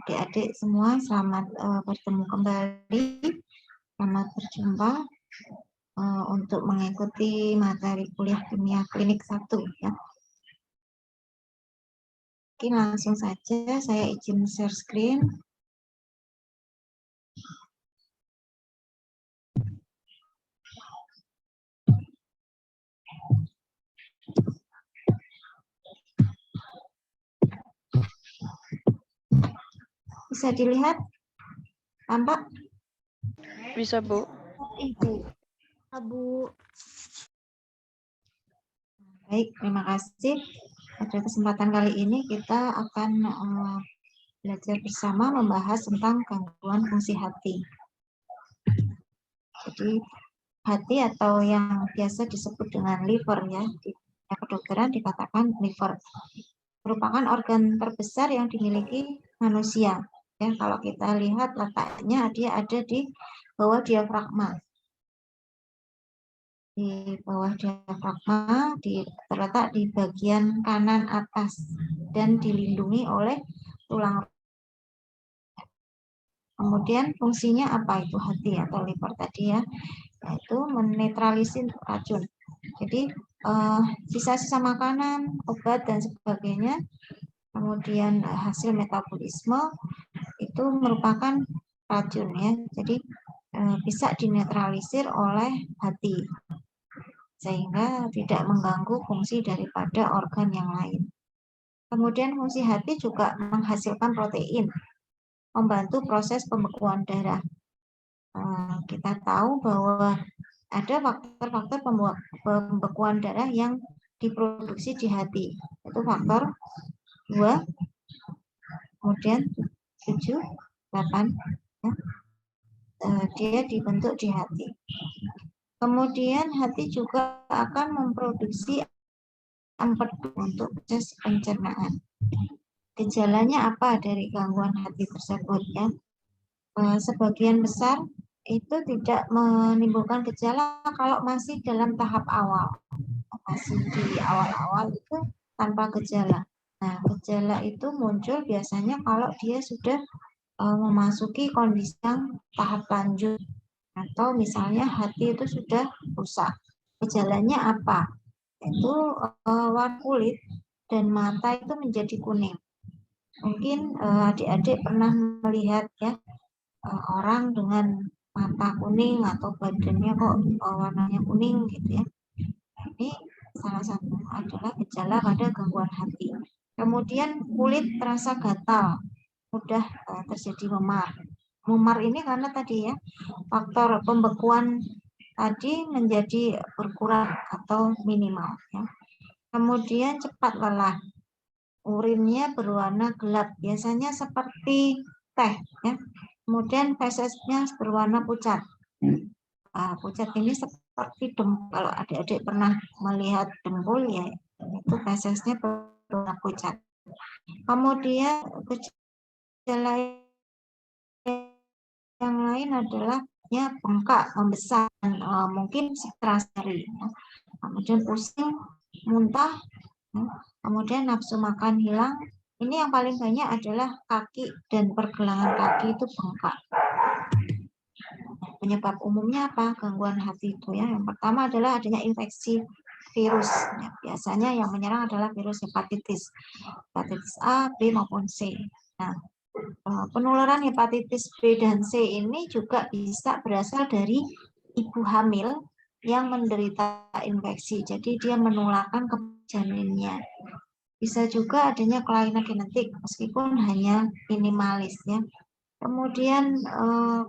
adik-adik semua, selamat bertemu kembali, selamat berjumpa untuk mengikuti materi kuliah kimia klinik 1 ya. Oke, langsung saja saya izin share screen. Bisa dilihat? Tampak? Bisa, Bu. Ibu. Bu. Baik, terima kasih. Pada kesempatan kali ini kita akan belajar bersama membahas tentang gangguan fungsi hati. Jadi hati atau yang biasa disebut dengan liver ya, di kedokteran dikatakan liver, merupakan organ terbesar yang dimiliki manusia. Ya, kalau kita lihat letaknya dia ada di bawah diafragma. Di bawah diafragma, terletak di bagian kanan atas dan dilindungi oleh tulang. Kemudian fungsinya apa itu hati atau liver tadi ya, yaitu menetralisir racun. Jadi sisa-sisa makanan, obat dan sebagainya, kemudian hasil metabolisme itu merupakan racun ya. Jadi bisa dinetralisir oleh hati, sehingga tidak mengganggu fungsi daripada organ yang lain. Kemudian fungsi hati juga menghasilkan protein, membantu proses pembekuan darah. Kita tahu bahwa ada faktor-faktor pembekuan darah yang diproduksi di hati, itu faktor 2, kemudian 7, 8, ya. Dia dibentuk di hati. Kemudian hati juga akan memproduksi empedu untuk proses pencernaan. Gejalanya apa dari gangguan hati tersebut ya? Sebagian besar itu tidak menimbulkan gejala kalau masih dalam tahap awal, masih di awal-awal itu tanpa gejala. Nah, gejala itu muncul biasanya kalau dia sudah memasuki kondisi yang tahap lanjut, atau misalnya hati itu sudah rusak. Gejalanya apa? Itu warna kulit dan mata itu menjadi kuning. Mungkin adik-adik pernah melihat ya orang dengan mata kuning atau badannya kok warnanya kuning gitu ya. Ini salah satu adalah gejala pada gangguan hati. Kemudian kulit terasa gatal, mudah terjadi memar. Memar ini karena tadi ya faktor pembekuan tadi menjadi berkurang atau minimal ya. Kemudian cepat lelah, urinnya berwarna gelap, biasanya seperti teh ya. Kemudian fesesnya berwarna pucat. Pucat ini seperti dempul. Kalau adik-adik pernah melihat dempul ya, itu fesesnya berwarna pucat. Kemudian gejala yang lain adalah ya bengkak, membesar, dan, mungkin stres nyeri. Kemudian pusing, muntah, kemudian nafsu makan hilang. Ini yang paling banyak adalah kaki dan pergelangan kaki itu bengkak. Penyebab umumnya apa? Gangguan hati itu ya. Yang pertama adalah adanya infeksi virus. Ya, biasanya yang menyerang adalah virus hepatitis A, B maupun C. Nah, penularan hepatitis B dan C ini juga bisa berasal dari ibu hamil yang menderita infeksi. Jadi dia menularkan ke janinnya. Bisa juga adanya kelainan genetik meskipun hanya minimalis ya. Kemudian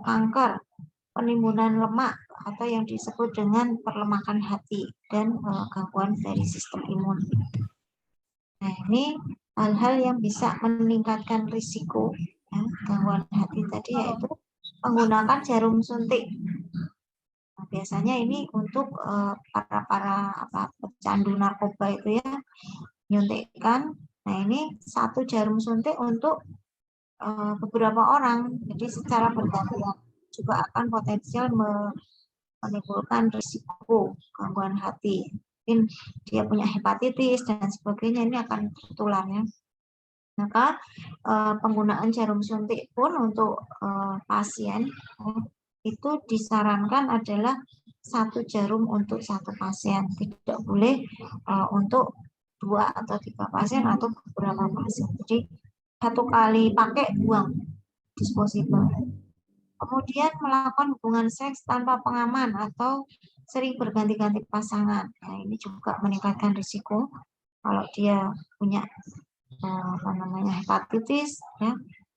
kanker, penimbunan lemak atau yang disebut dengan perlemakan hati, dan gangguan dari sistem imun. Nah, ini hal-hal yang bisa meningkatkan risiko ya, gangguan hati tadi, yaitu menggunakan jarum suntik. Nah, biasanya ini untuk para pecandu narkoba itu ya, nyuntikkan. Nah, ini satu jarum suntik untuk beberapa orang, jadi secara bergantian juga akan potensial menimbulkan risiko gangguan hati. Mungkin dia punya hepatitis dan sebagainya, ini akan tertular ya. Maka penggunaan jarum suntik pun untuk pasien itu disarankan adalah 1 jarum untuk 1 pasien, tidak boleh untuk 2 atau 3 pasien atau beberapa pasien. Jadi 1 kali pakai buang disposable. Kemudian melakukan hubungan seks tanpa pengaman atau sering berganti-ganti pasangan. Nah, ini juga meningkatkan risiko kalau dia punya hepatitis, ya,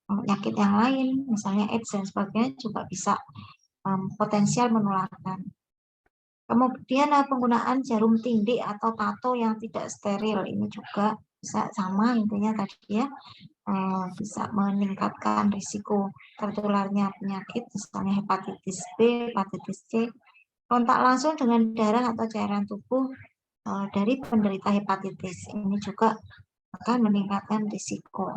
penyakit yang lain, misalnya AIDS dan sebagainya juga bisa potensial menularkan. Kemudian penggunaan jarum tindik atau tato yang tidak steril, ini juga bisa sama intinya tadi ya, bisa meningkatkan risiko tertularnya penyakit, misalnya hepatitis B, hepatitis C, kontak langsung dengan darah atau cairan tubuh dari penderita hepatitis. Ini juga akan meningkatkan risiko.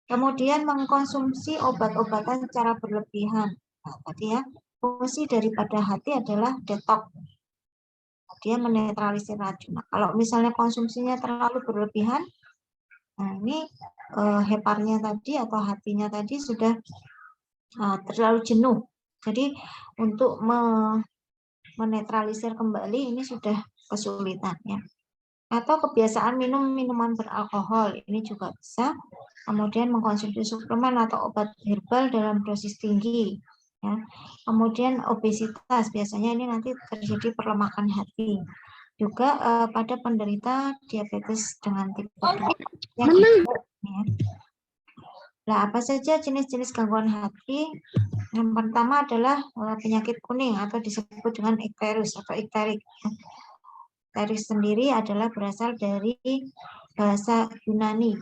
Kemudian mengkonsumsi obat-obatan secara berlebihan. Nah, tadi ya, fungsi daripada hati adalah detox. Dia menetralisir racun. Nah, kalau misalnya konsumsinya terlalu berlebihan, nah ini heparnya tadi atau hatinya tadi sudah terlalu jenuh. Jadi untuk menetralisir kembali ini sudah kesulitan ya. Atau kebiasaan minum minuman beralkohol, ini juga bisa. Kemudian mengkonsumsi suplemen atau obat herbal dalam dosis tinggi. Ya. Kemudian obesitas, biasanya ini nanti terjadi perlemakan hati. Juga pada penderita diabetes dengan tipe 2. Ya. Nah, apa saja jenis-jenis gangguan hati? Yang pertama adalah penyakit kuning atau disebut dengan ikterus atau ikterik. Ikterus sendiri adalah berasal dari bahasa Yunani.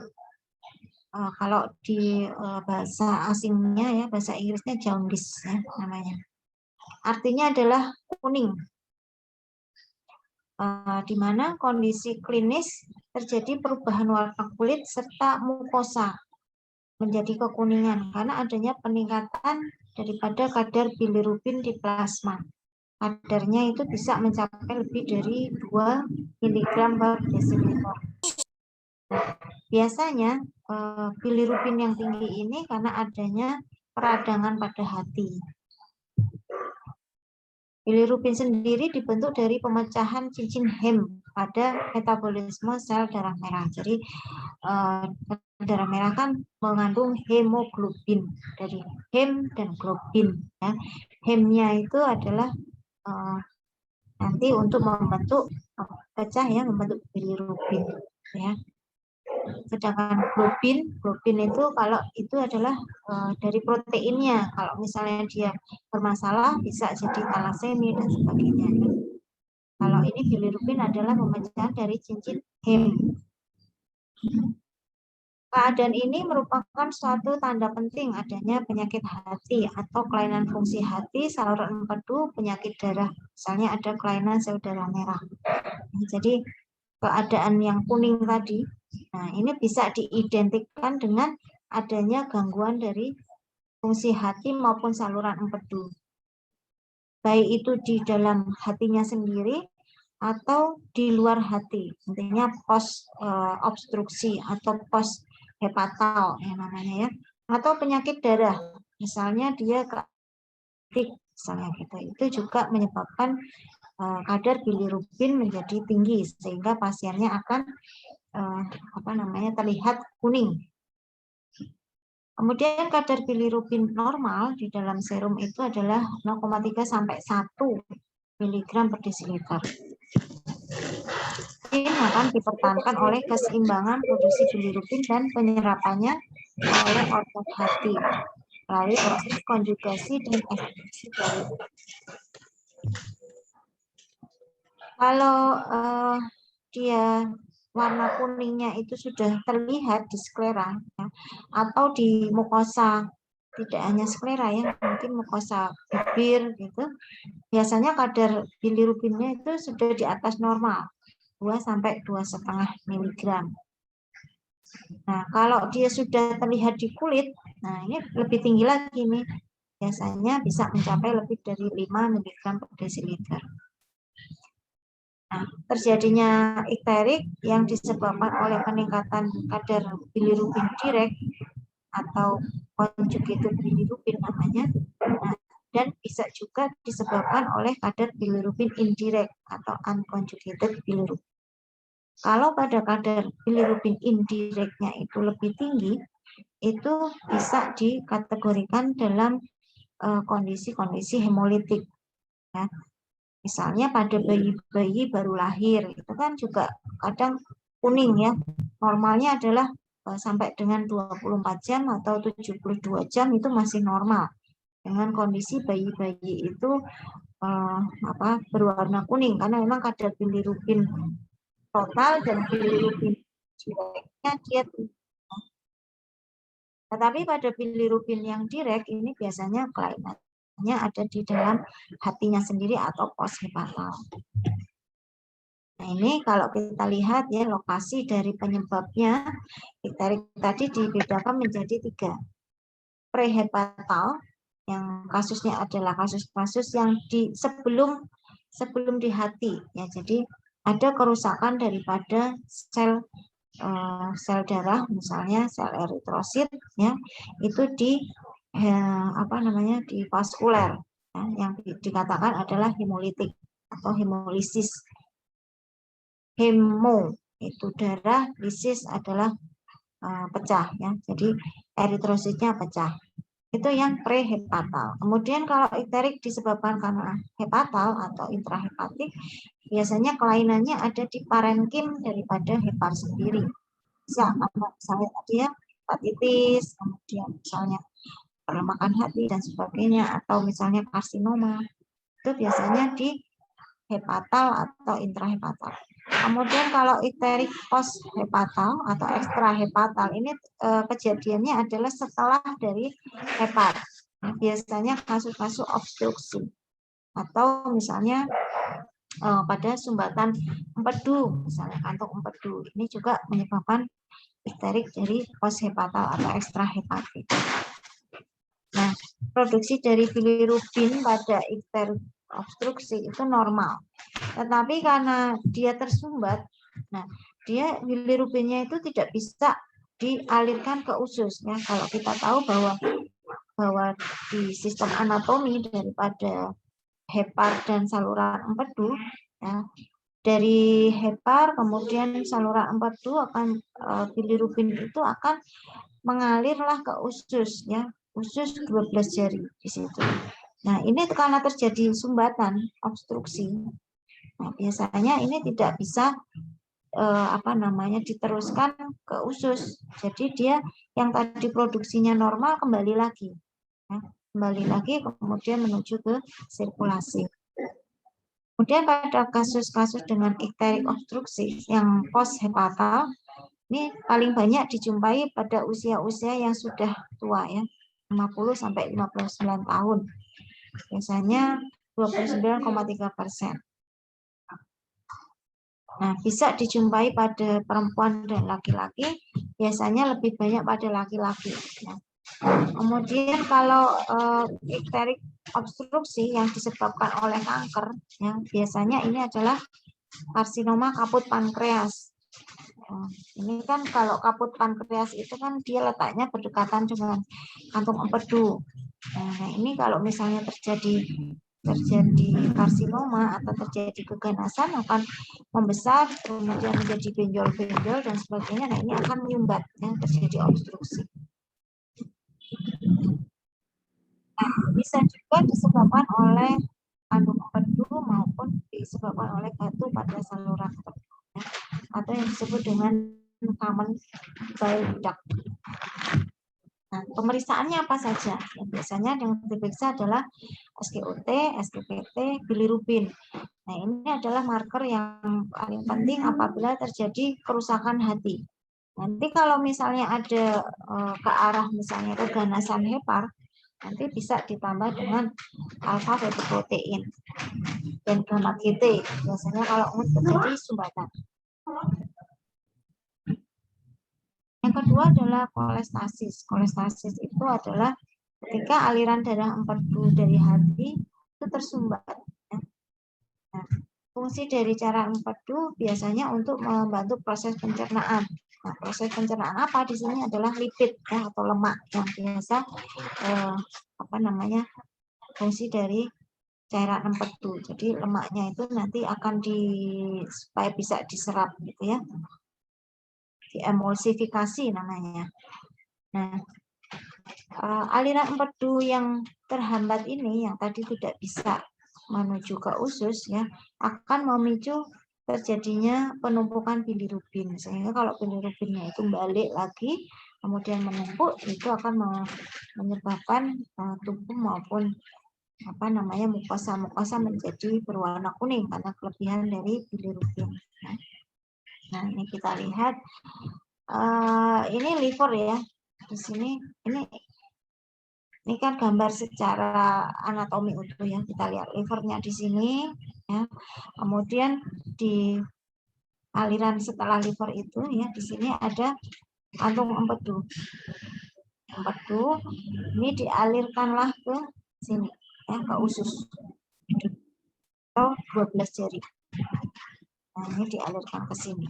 Kalau di bahasa asingnya ya, bahasa Inggrisnya jaundice ya, namanya. Artinya adalah kuning. Di mana kondisi klinis terjadi perubahan warna kulit serta mukosa menjadi kekuningan karena adanya peningkatan daripada kadar bilirubin di plasma. Kadarnya itu bisa mencapai lebih dari 2 mg per desiliter. Biasanya bilirubin yang tinggi ini karena adanya peradangan pada hati. Bilirubin sendiri dibentuk dari pemecahan cincin Hem pada metabolisme sel darah merah. Jadi darah merah kan mengandung hemoglobin dari hem dan globin. Ya. Hemnya itu adalah nanti untuk membentuk pecah ya, membentuk bilirubin. Ya. Sedangkan globin itu kalau itu adalah dari proteinnya. Kalau misalnya dia bermasalah bisa jadi talasemi dan sebagainya. Kalau ini bilirubin adalah pemecahan dari cincin hem. Keadaan ini merupakan suatu tanda penting adanya penyakit hati atau kelainan fungsi hati, saluran empedu, penyakit darah. Misalnya ada kelainan sel darah merah. Jadi keadaan yang kuning tadi, nah ini bisa diidentikan dengan adanya gangguan dari fungsi hati maupun saluran empedu. Baik itu di dalam hatinya sendiri atau di luar hati, intinya post obstruksi atau post hepatal yang namanya ya, atau penyakit darah, misalnya dia misalnya gitu, itu juga menyebabkan kadar bilirubin menjadi tinggi sehingga pasiennya akan terlihat kuning. Kemudian kadar bilirubin normal di dalam serum itu adalah 0,3 sampai 1 mg per desiliter. Ini akan dipertahankan oleh keseimbangan produksi bilirubin dan penyerapannya oleh otot hati melalui proses konjugasi dan ekskresi dari. Kalau dia warna kuningnya itu sudah terlihat di sklera ya, atau di mukosa, tidak hanya sklera ya, mungkin mukosa bibir gitu, biasanya kadar bilirubinnya itu sudah di atas normal 2 sampai 2,5 mg. Nah, kalau dia sudah terlihat di kulit, nah ini lebih tinggi lagi nih. Biasanya bisa mencapai lebih dari 5 mg per desiliter. Terjadinya ikterik yang disebabkan oleh peningkatan kadar bilirubin direct atau conjugated bilirubin namanya, dan bisa juga disebabkan oleh kadar bilirubin indirect atau unconjugated bilirubin. Kalau pada kadar bilirubin indirectnya itu lebih tinggi, itu bisa dikategorikan dalam kondisi-kondisi hemolitik. Ya. Misalnya pada bayi-bayi baru lahir, itu kan juga kadang kuning ya. Normalnya adalah sampai dengan 24 jam atau 72 jam itu masih normal. Dengan kondisi bayi-bayi itu berwarna kuning karena memang kadar bilirubin total dan bilirubin direknya dia tinggi. Tetapi pada bilirubin yang direct ini biasanya kelainannya ada di dalam hatinya sendiri atau poshepatal. Nah ini kalau kita lihat ya lokasi dari penyebabnya ikterik tadi dibedakan menjadi 3. Prehepatal yang kasusnya adalah kasus-kasus yang sebelum di hati ya, jadi ada kerusakan daripada sel darah, misalnya sel eritrosit ya, itu di di vaskuler ya, yang dikatakan adalah hemolitik atau hemolisis. Hemo itu darah, lisis adalah pecah ya, jadi eritrositnya pecah. Itu yang prehepatal. Kemudian kalau ikterik disebabkan karena hepatal atau intrahepatik, biasanya kelainannya ada di parenkim daripada hepar sendiri. Misalnya tadi ya hepatitis, kemudian misalnya perlemakan hati dan sebagainya, atau misalnya karsinoma, itu biasanya di hepatal atau intrahepatal. Kemudian kalau ikterik post hepatal atau ekstrahepatal ini kejadiannya adalah setelah dari hepar. Biasanya kasus-kasus obstruksi atau misalnya pada sumbatan empedu, misalnya kantung empedu, ini juga menyebabkan ikterik dari post hepatal atau ekstrahepatik. Nah, produksi dari bilirubin pada ikterik obstruksi itu normal. Tetapi karena dia tersumbat, nah dia bilirubinnya itu tidak bisa dialirkan ke usus ya. Kalau kita tahu bahwa di sistem anatomi daripada hepar dan saluran empedu ya, dari hepar kemudian saluran empedu akan bilirubin itu akan mengalirlah ke usus ya, usus 12 jari di situ. Nah, ini karena terjadi sumbatan, obstruksi. Nah, biasanya ini tidak bisa diteruskan ke usus. Jadi dia yang tadi produksinya normal kembali lagi. Ya, kembali lagi kemudian menuju ke sirkulasi. Kemudian pada kasus-kasus dengan ikterik obstruksi yang post hepatal, ini paling banyak dijumpai pada usia-usia yang sudah tua ya, 50 sampai 59 tahun. Biasanya 29,3%. Nah, bisa dijumpai pada perempuan dan laki-laki, biasanya lebih banyak pada laki-laki. Ya. Kemudian kalau ikterik obstruksi yang disebabkan oleh kanker, ya, biasanya ini adalah karsinoma kaput pankreas. Ini kan kalau kaput pankreas itu kan dia letaknya berdekatan dengan kantung empedu. Nah, ini kalau misalnya terjadi karsinoma atau terjadi keganasan akan membesar, kemudian menjadi benjol-benjol dan sebagainya. Nah, ini akan menyumbat yang terjadi obstruksi. Nah, bisa juga disebabkan oleh kantung empedu maupun disebabkan oleh batu pada saluran empedu atau yang disebut dengan common bile duct. Nah, pemeriksaannya apa saja? Yang biasanya yang diperiksa adalah SGOT, SGPT, bilirubin. Nah, ini adalah marker yang paling penting apabila terjadi kerusakan hati. Nanti kalau misalnya ada ke arah misalnya keganasan hepar, nanti bisa ditambah dengan alfa fetoprotein dan gamma GT. Biasanya kalau terjadi sumbatan. Yang kedua adalah kolestasis. Kolestasis itu adalah ketika aliran darah empedu dari hati itu tersumbat. Nah, fungsi dari cairan empedu biasanya untuk membantu proses pencernaan. Nah, proses pencernaan apa di sini adalah lipid ya, atau lemak yang biasa fungsi dari cairan empedu. Jadi lemaknya itu nanti akan supaya bisa diserap gitu ya. Diemulsifikasi namanya. Nah, aliran empedu yang terhambat ini yang tadi tidak bisa menuju ke usus ya akan memicu terjadinya penumpukan bilirubin, sehingga kalau bilirubinnya itu balik lagi kemudian menumpuk, itu akan menyebabkan tubuh maupun mukosa menjadi berwarna kuning karena kelebihan dari bilirubin. Nah, ini kita lihat ini liver ya. Di sini ini kan gambar secara anatomi utuh ya. Kita lihat livernya di sini ya. Kemudian di aliran setelah liver itu ya, di sini ada kantung empedu. Empedu ini dialirkanlah ke sini ya, ke usus. Atau 12 jari. Nah, ini dialirkan ke sini.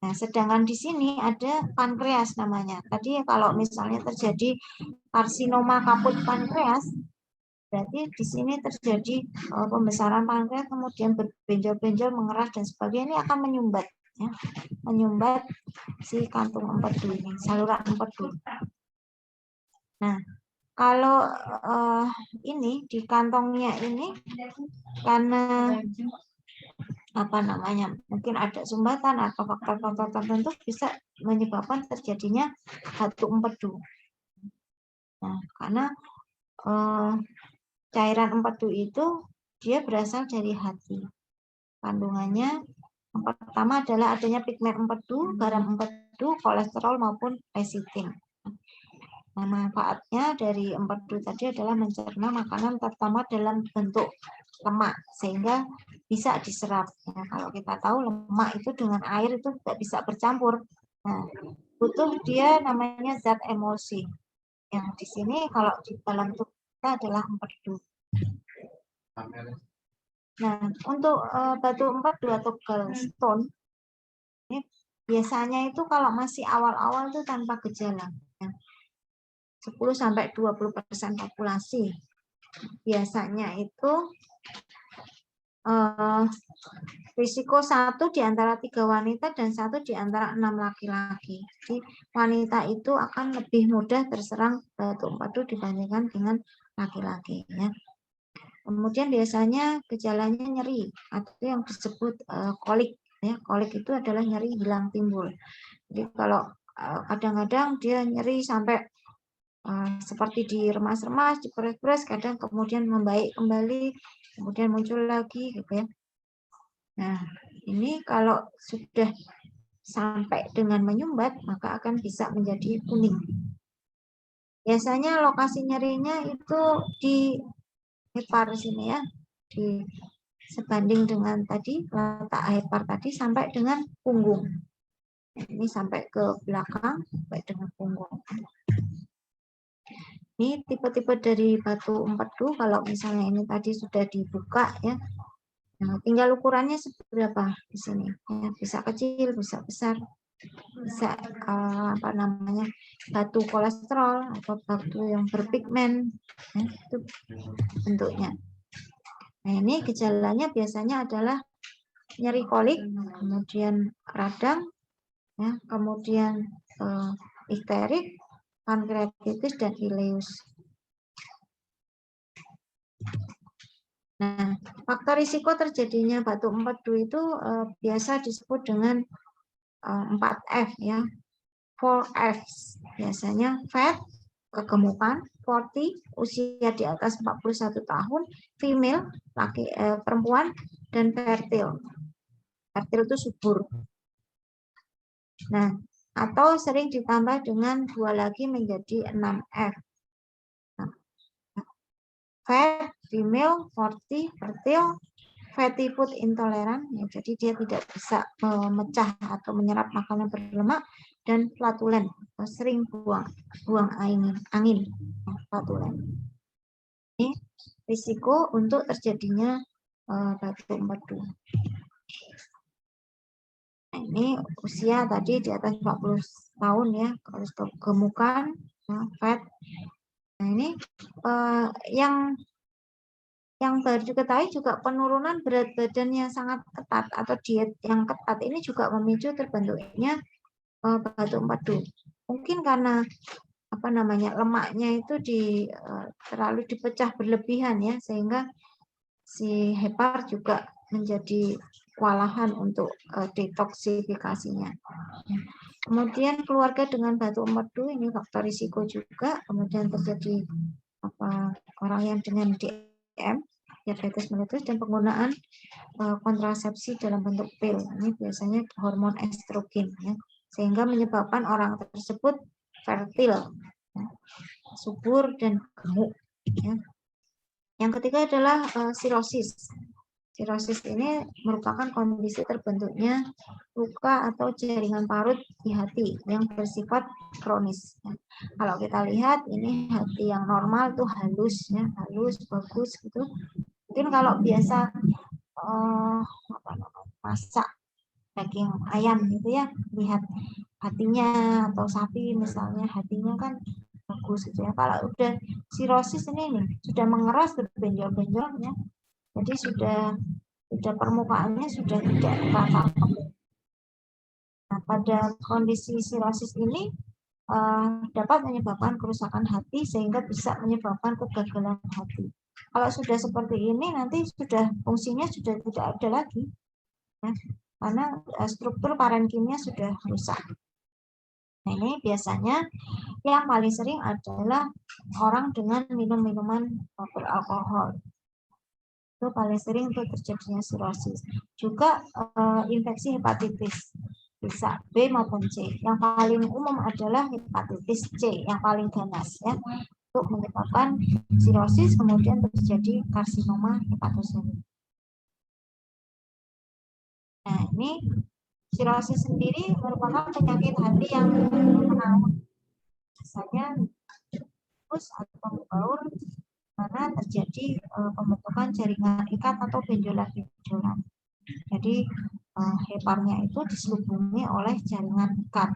Nah, sedangkan di sini ada pankreas namanya. Tadi kalau misalnya terjadi karsinoma kaput pankreas, berarti di sini terjadi pembesaran pankreas, kemudian berbenjol-benjol, mengeras dan sebagainya, ini akan menyumbat, ya, menyumbat si kantung empedu ini, saluran empedu. Nah, kalau ini di kantongnya ini karena mungkin ada sumbatan atau faktor-faktor tertentu bisa menyebabkan terjadinya batu empedu. Nah, karena cairan empedu itu dia berasal dari hati. Kandungannya yang pertama adalah adanya pigmen empedu, garam empedu, kolesterol maupun lecitin. Nah, manfaatnya dari empedu tadi adalah mencerna makanan terutama dalam bentuk lemak sehingga bisa diserap. Nah, kalau kita tahu lemak itu dengan air itu tidak bisa bercampur. Nah, butuh dia namanya zat emulsi. Yang di sini kalau di dalam tubuh kita adalah empedu. Nah, untuk batu empedu atau gallstone ini biasanya itu kalau masih awal-awal itu tanpa gejala. 10-20% populasi. Biasanya itu risiko 1 di antara 3 wanita dan 1 di antara 6 laki-laki. Jadi wanita itu akan lebih mudah terserang batu empedu dibandingkan dengan laki-laki. Ya. Kemudian biasanya gejalanya nyeri atau yang disebut kolik. Ya, kolik itu adalah nyeri hilang timbul. Jadi kalau kadang-kadang dia nyeri sampai seperti diremas-remas, diperes-peres, kadang kemudian membaik kembali, kemudian muncul lagi, gitu ya. Nah, ini kalau sudah sampai dengan menyumbat, maka akan bisa menjadi kuning. Biasanya lokasi nyerinya itu di hepar sini ya, di sebanding dengan tadi letak hepar tadi sampai dengan punggung. Ini sampai ke belakang, sampai dengan punggung. Ini tipe-tipe dari batu empedu, kalau misalnya ini tadi sudah dibuka ya, nah, tinggal ukurannya seberapa di sini. Ya, bisa kecil, bisa besar, bisa batu kolesterol atau batu yang berpigmen, ya, itu bentuknya. Nah, ini gejalanya biasanya adalah nyeri kolik, kemudian radang, ya, kemudian histerik, pankreatitis dan ileus. Nah, faktor risiko terjadinya batu empedu itu biasa disebut dengan 4F ya. 4F biasanya fat, kegemukan, 40 usia di atas 41 tahun, female perempuan, dan fertile. Fertile itu subur. Nah, atau sering ditambah dengan 2 lagi menjadi 6F. Nah, fat, female, 40, fertile, fatty food intolerant, ya, jadi dia tidak bisa memecah atau menyerap makanan berlemak, dan flatulen, sering buang angin, flatulen. Ini risiko untuk terjadinya batu empedu. Nah, ini usia tadi di atas 40 tahun ya, harus kegemukan, ya, fat. Nah, ini yang baru diketahui juga penurunan berat badan yang sangat ketat atau diet yang ketat ini juga memicu terbentuknya batu empedu. Mungkin karena lemaknya itu terlalu dipecah berlebihan ya, sehingga si hepar juga menjadi kewalahan untuk detoksifikasinya. Kemudian keluarga dengan batu empedu ini faktor risiko juga. Kemudian terjadi orang yang dengan DM, diabetes mellitus, dan penggunaan kontrasepsi dalam bentuk pil. Ini biasanya hormon estrogen ya, sehingga menyebabkan orang tersebut fertil, ya, subur dan gemuk. Ya. Yang ketiga adalah sirosis. Sirosis ini merupakan kondisi terbentuknya luka atau jaringan parut di hati yang bersifat kronis. Ya. Kalau kita lihat ini hati yang normal tuh halus, ya, halus, bagus gitu. Mungkin kalau biasa masak daging ayam gitu ya, lihat hatinya, atau sapi misalnya hatinya kan bagus gitu ya. Kalau udah sirosis ini nih sudah mengeras, berbenjol-benjolnya, jadi sudah permukaannya sudah tidak rata. Nah, pada kondisi sirosis ini dapat menyebabkan kerusakan hati sehingga bisa menyebabkan kegagalan hati. Kalau sudah seperti ini nanti sudah fungsinya sudah tidak ada lagi, ya, karena struktur parenkimnya sudah rusak. Nah, ini biasanya yang paling sering adalah orang dengan minum minuman beralkohol. Itu paling sering untuk terjadinya sirosis. Juga infeksi hepatitis, bisa B maupun C. Yang paling umum adalah hepatitis C, yang paling ganas ya, untuk menyebabkan sirosis, kemudian terjadi karsinoma hepatoselit. Nah, ini sirosis sendiri merupakan penyakit hati yang menaun. Biasanya tikus atau pembaur karena terjadi pembentukan jaringan ikat atau benjolan-benjolan. Jadi heparnya itu diselubungi oleh jaringan ikat.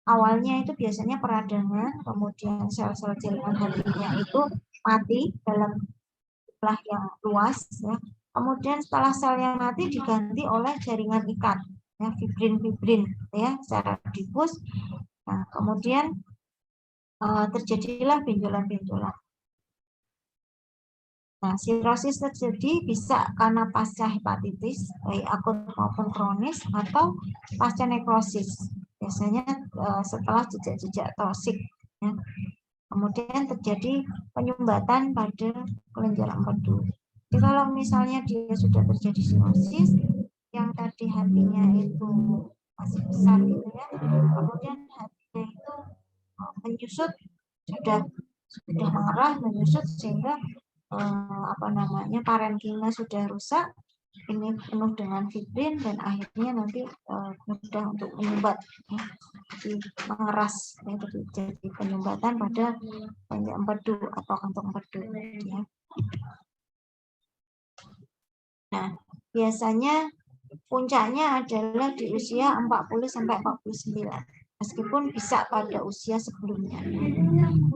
Awalnya itu biasanya peradangan, kemudian sel-sel jaringan hatinya itu mati dalam jumlah yang luas, ya. Kemudian setelah selnya mati diganti oleh jaringan ikat, ya, fibrin, ya, secara difus. Nah, kemudian terjadilah benjolan-benjolan. Nah, sirosis terjadi bisa karena pasca hepatitis, baik akut maupun kronis, atau pasca nekrosis, biasanya setelah jejak-jejak toksik. Ya. Kemudian terjadi penyumbatan pada kelenjar empedu. Jadi kalau misalnya dia sudah terjadi sirosis, yang tadi hatinya itu masih besar gitu ya, kemudian hatinya itu menyusut, sudah mengerah, menyusut, sehingga parenkimnya sudah rusak, ini penuh dengan fibrin, dan akhirnya nanti mudah untuk menyumbat, ya, mengeras, ya, jadi penyumbatan pada kelenjar empedu atau kantong empedu, ya. Nah, biasanya puncaknya adalah di usia 40-49, meskipun bisa pada usia sebelumnya.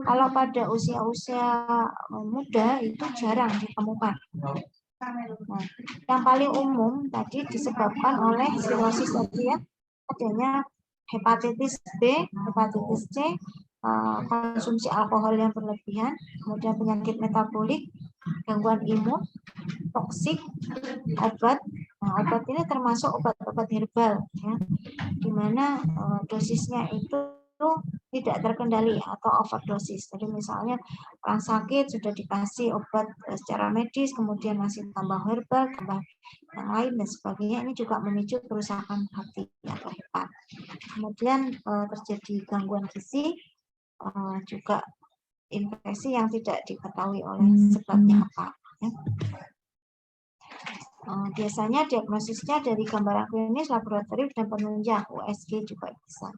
Kalau pada usia-usia muda itu jarang ditemukan. Nah, yang paling umum tadi disebabkan oleh sirosis tadi ya, adanya hepatitis B, hepatitis C, konsumsi alkohol yang berlebihan, kemudian penyakit metabolik, gangguan imun, toksik, obat. Nah, obat ini termasuk obat-obat herbal, ya, di mana dosisnya itu tidak terkendali atau overdosis. Jadi misalnya orang sakit sudah dikasih obat secara medis, kemudian masih tambah herbal, tambah yang lain dan sebagainya, ini juga memicu kerusakan hati atau hepar. Kemudian terjadi gangguan gizi, juga infeksi yang tidak diketahui oleh sebabnya apa. Ya. Biasanya diagnosisnya dari gambaran klinis, laboratorium, dan penunjang USG juga bisa.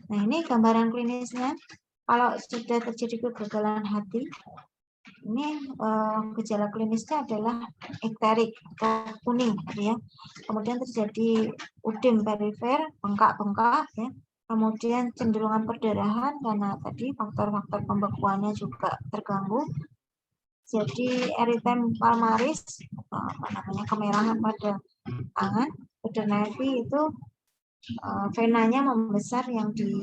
Nah, ini gambaran klinisnya. Kalau sudah terjadi kegagalan hati, ini gejala klinisnya adalah ekterik atau kuning gitu ya. Kemudian terjadi udim perifer, bengkak-bengkak ya. Kemudian cenderungan perdarahan karena tadi faktor-faktor pembekuannya juga terganggu. Jadi eritem palmaris, kemerahan pada tangan, border navy itu venanya membesar yang di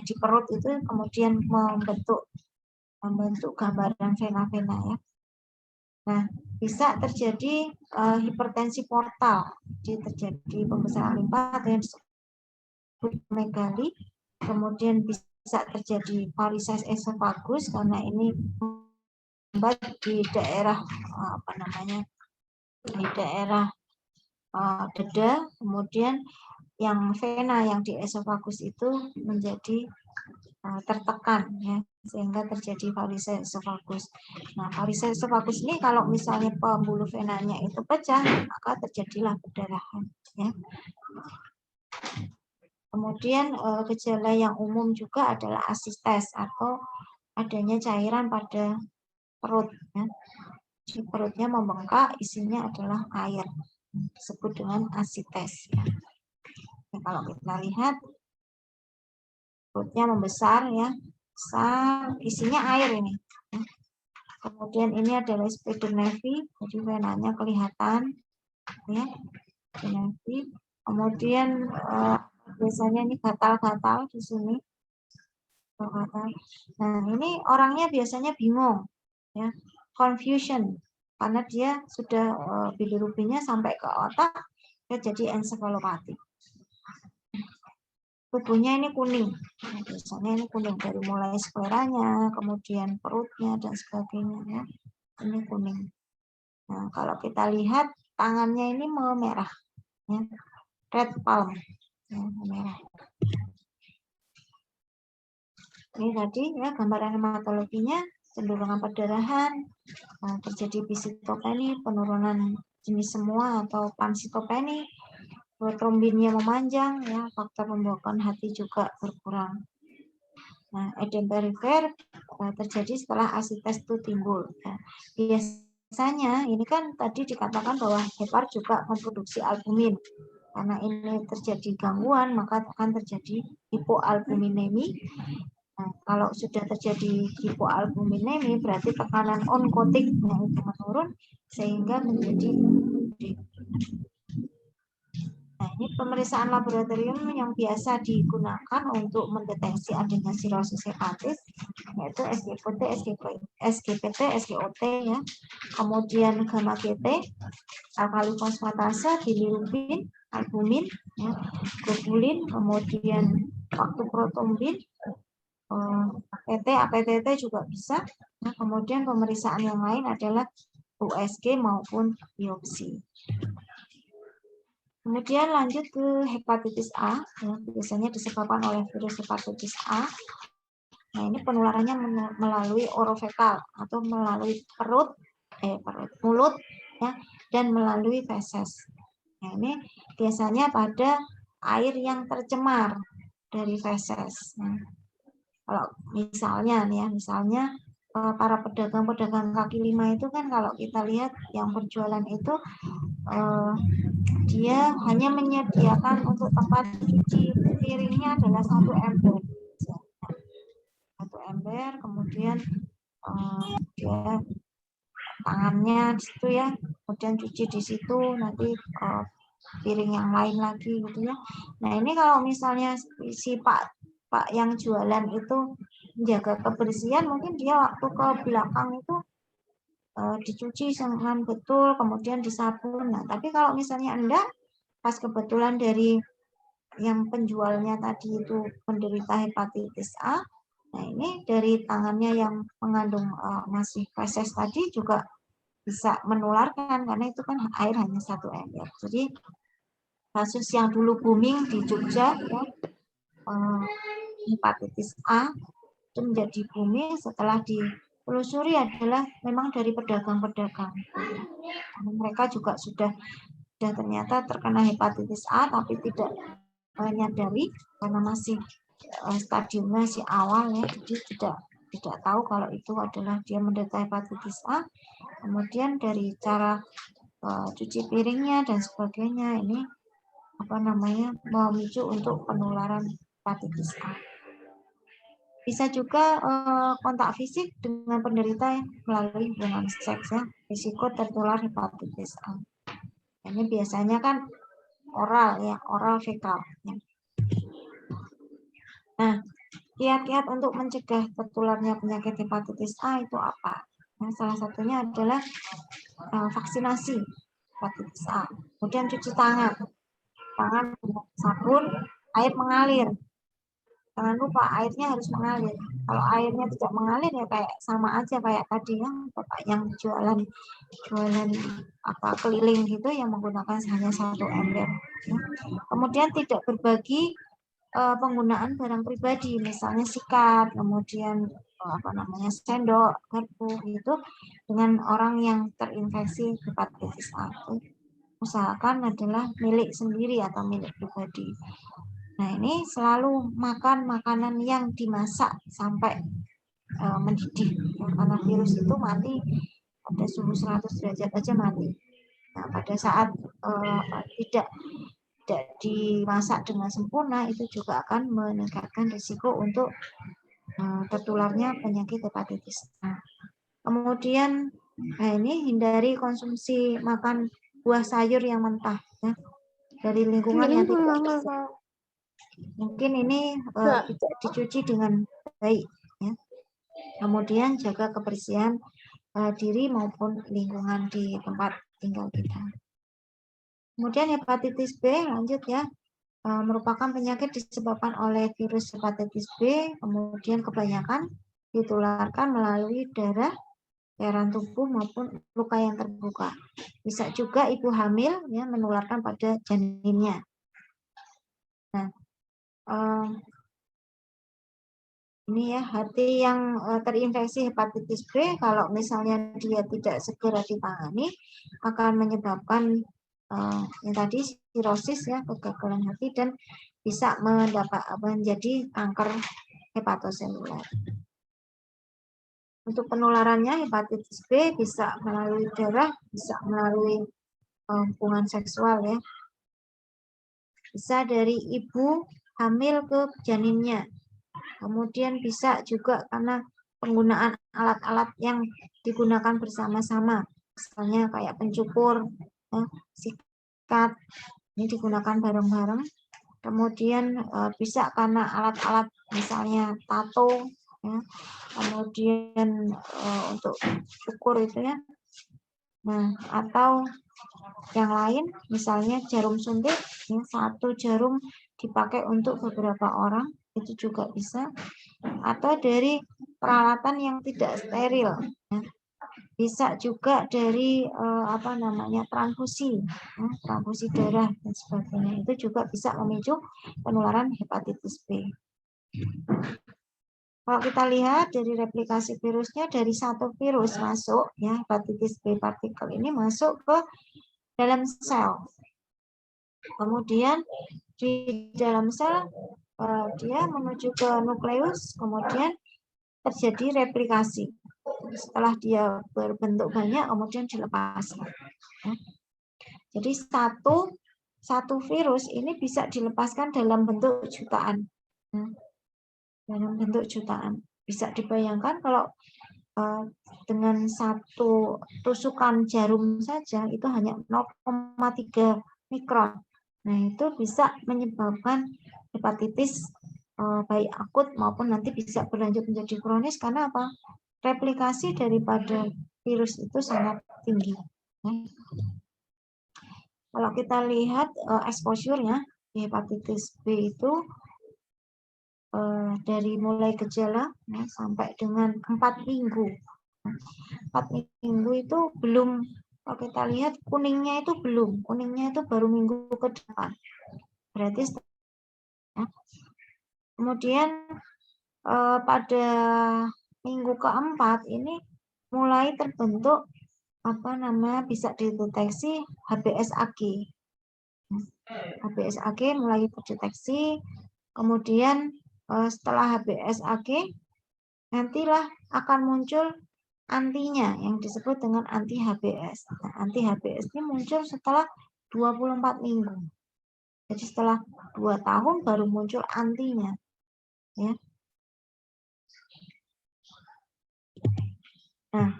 di perut itu kemudian membentuk gambaran vena-vena ya. Nah, bisa terjadi hipertensi portal, jadi terjadi pembesaran limpa yang disebut megali, kemudian bisa terjadi varises esophagus karena ini di daerah di daerah dada, kemudian yang vena yang di esophagus itu menjadi tertekan ya, sehingga terjadi varises esophagus. Nah, varises esophagus ini kalau misalnya pembuluh venanya itu pecah, maka terjadilah perdarahan ya. Kemudian gejala yang umum juga adalah asistes atau adanya cairan pada perut ya. Di perutnya membengkak, isinya adalah air, disebut dengan asites ya. Nah, kalau kita lihat perutnya membesar ya, besar, isinya air ini. Kemudian ini adalah spider navy, jadi venanya kelihatan ya, navy. Kemudian biasanya ini gatal-gatal di sini. Nah, ini orangnya biasanya bingung ya, confusion karena dia sudah bilirubinnya sampai ke otak, dia jadi encephalopathy. Tubuhnya ini kuning, nah, biasanya ini kuning dari mulai skleranya, kemudian perutnya dan sebagainya ya. Ini kuning. Nah, kalau kita lihat tangannya ini memerah, ya. Red palm, ya, merah. Ini tadi ya gambaran hematologinya, cenderungan perdarahan, terjadi pisitopeni, penurunan jenis semua atau pansitopeni, trombinnya memanjang, ya, faktor pembekuan hati juga berkurang. Nah, edem perifer terjadi setelah asites itu timbul. Ya. Biasanya ini kan tadi dikatakan bahwa hepar juga memproduksi albumin. Karena ini terjadi gangguan, maka akan terjadi hipoalbuminemi. Nah, kalau sudah terjadi hipoalbuminemi, berarti tekanan onkotiknya itu menurun sehingga menjadi Nah, ini pemeriksaan laboratorium yang biasa digunakan untuk mendeteksi adanya sirosis hepatis, yaitu SGPT, SGPT, SGOT, ya. Kemudian gamma GT, alkali fosfatase, bilirubin, albumin, ya, globulin, kemudian waktu protombin, APTT juga bisa. Nah, kemudian pemeriksaan yang lain adalah USG maupun biopsi. Kemudian lanjut ke hepatitis A, ya, biasanya disebabkan oleh virus hepatitis A. Nah, ini penularannya melalui orofekal atau melalui mulut, ya, dan melalui feses. Nah, ini biasanya pada air yang tercemar dari feses. Nah, kalau misalnya nih ya, misalnya para pedagang-pedagang kaki lima itu kan kalau kita lihat yang berjualan itu dia hanya menyediakan untuk tempat cuci piringnya adalah 1 ember. 1 ember, kemudian dia tangannya di situ ya, kemudian cuci di situ, nanti piring yang lain lagi gitu ya. Nah, ini kalau misalnya si Pak yang jualan itu menjaga kebersihan, mungkin dia waktu ke belakang itu dicuci dengan betul, kemudian disabun. Nah, tapi kalau misalnya enggak, pas kebetulan dari yang penjualnya tadi itu penderita hepatitis A, nah ini dari tangannya yang mengandung masih feses tadi juga bisa menularkan karena itu kan air hanya 1 ember. Jadi kasus yang dulu booming di Jogja ya, hepatitis A itu menjadi booming setelah ditelusuri adalah memang dari pedagang-pedagang. Mereka juga sudah ternyata terkena hepatitis A tapi tidak menyadari karena masih stadiumnya masih awal ya, jadi tidak tidak tahu kalau itu adalah dia menderita hepatitis A. Kemudian dari cara cuci piringnya dan sebagainya ini memicu untuk penularan hepatitis A. Bisa juga kontak fisik dengan penderita melalui hubungan seks ya, risiko tertular hepatitis A. Ini biasanya kan oral ya, oral fekal. Ya. Nah, kiat-kiat untuk mencegah tertularnya penyakit hepatitis A itu apa? Nah, salah satunya adalah vaksinasi hepatitis A. Kemudian cuci tangan dengan sabun, air mengalir. Jangan lupa airnya harus mengalir. Kalau airnya tidak mengalir ya kayak sama aja kayak tadi ya, bapak yang jualan keliling gitu yang menggunakan hanya 1 ember. Kemudian tidak berbagi penggunaan barang pribadi, misalnya sikat, kemudian sendok, garpu itu dengan orang yang terinfeksi hepatitis A. Usahakan adalah milik sendiri atau milik pribadi. Nah, ini selalu makan makanan yang dimasak sampai mendidih. Ya, karena virus itu mati pada suhu 100 derajat aja mati. Nah, pada saat tidak dimasak dengan sempurna, itu juga akan meningkatkan risiko untuk tertularnya penyakit hepatitis A. Kemudian, ini hindari konsumsi makan buah sayur yang mentah. Ya, dari lingkungan yang tidak mungkin ini tidak dicuci dengan baik ya. Kemudian jaga kebersihan diri maupun lingkungan di tempat tinggal kita. Kemudian hepatitis B lanjut ya, merupakan penyakit disebabkan oleh virus hepatitis B, kemudian kebanyakan ditularkan melalui darah, cairan tubuh maupun luka yang terbuka. Bisa juga ibu hamil ya menularkan pada janinnya. Nah, ini ya, hati yang terinfeksi hepatitis B, kalau misalnya dia tidak segera ditangani, akan menyebabkan yang tadi sirosis ya, kegagalan hati, dan bisa menjadi kanker hepatoseluler. Untuk penularannya hepatitis B bisa melalui darah, bisa melalui hubungan seksual ya. Bisa dari ibu hamil ke janinnya. Kemudian bisa juga karena penggunaan alat-alat yang digunakan bersama-sama, misalnya kayak pencukur, sikat, ini digunakan bareng-bareng. Kemudian bisa karena alat-alat misalnya tato, ya. Kemudian untuk cukur itu ya. Nah, atau yang lain, misalnya jarum suntik, ya, 1 jarum dipakai untuk beberapa orang, itu juga bisa. Atau dari peralatan yang tidak steril, ya. Bisa juga dari transfusi, ya, transfusi darah dan sebagainya. Itu juga bisa memicu penularan hepatitis B. Kalau kita lihat dari replikasi virusnya, dari satu virus masuk, ya, hepatitis B partikel ini masuk ke dalam sel. Kemudian di dalam sel dia menuju ke nukleus, kemudian terjadi replikasi. Setelah dia berbentuk banyak, kemudian dilepaskan. Jadi satu virus ini bisa dilepaskan dalam bentuk jutaan. Dalam bentuk jutaan. Bisa dibayangkan kalau dengan 1 tusukan jarum saja itu hanya 0,3 mikron. Nah, itu bisa menyebabkan hepatitis baik akut maupun nanti bisa berlanjut menjadi kronis karena apa? Replikasi daripada virus itu sangat tinggi. Kalau kita lihat exposure-nya di hepatitis B itu dari mulai gejala ya, sampai dengan 4 minggu. 4 minggu itu belum, kalau kita lihat kuningnya itu belum, kuningnya itu baru minggu ke-8. Berarti ya. Kemudian pada minggu ke-4 ini mulai terbentuk bisa dideteksi HBsAg. HBsAg mulai terdeteksi, kemudian setelah HBsAg nantilah akan muncul antinya yang disebut dengan anti HBS. Nah, anti HBS ini muncul setelah 24 minggu. Jadi setelah 2 tahun baru muncul antinya. Ya. Nah,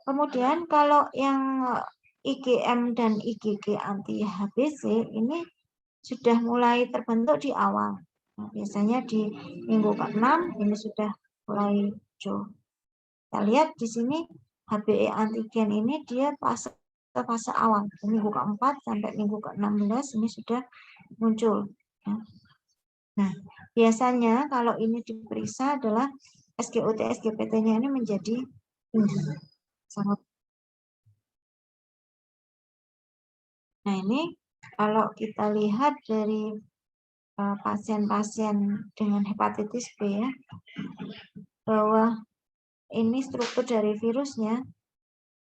kemudian kalau yang IgM dan IgG anti HBC ini sudah mulai terbentuk di awal. Nah, biasanya di minggu ke-6 ini sudah mulai muncul. Kita lihat di sini HBE antigen ini dia fase awal, minggu ke-4 sampai minggu ke-16 ini sudah muncul. Nah, biasanya kalau ini diperiksa adalah SGOT, SGPT-nya ini menjadi tinggi. Sangat. Nah, ini kalau kita lihat dari pasien-pasien dengan hepatitis B ya, bahwa ini struktur dari virusnya,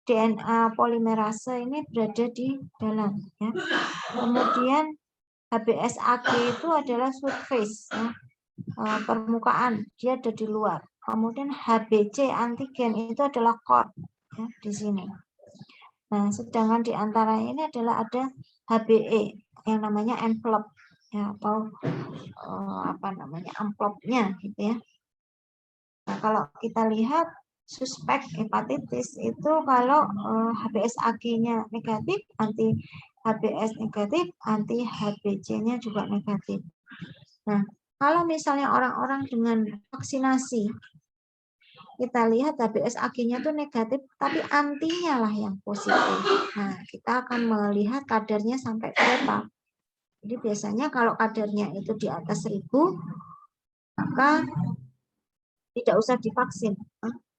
DNA polimerase ini berada di dalam. Ya. Kemudian HBsAg itu adalah surface, ya, permukaan, dia ada di luar. Kemudian HBC antigen itu adalah core, ya, di sini. Nah, sedangkan di antara ini adalah ada HBE yang namanya envelope, ya, atau apa namanya amplopnya, gitu ya. Nah, kalau kita lihat suspek hepatitis itu kalau HBsAg-nya negatif, anti HBs negatif, anti HBC-nya juga negatif. Nah, kalau misalnya orang-orang dengan vaksinasi, kita lihat HBsAg-nya itu negatif, tapi antinya lah yang positif. Nah, kita akan melihat kadarnya sampai berapa. Jadi biasanya kalau kadarnya itu di atas 1000, maka tidak usah divaksin.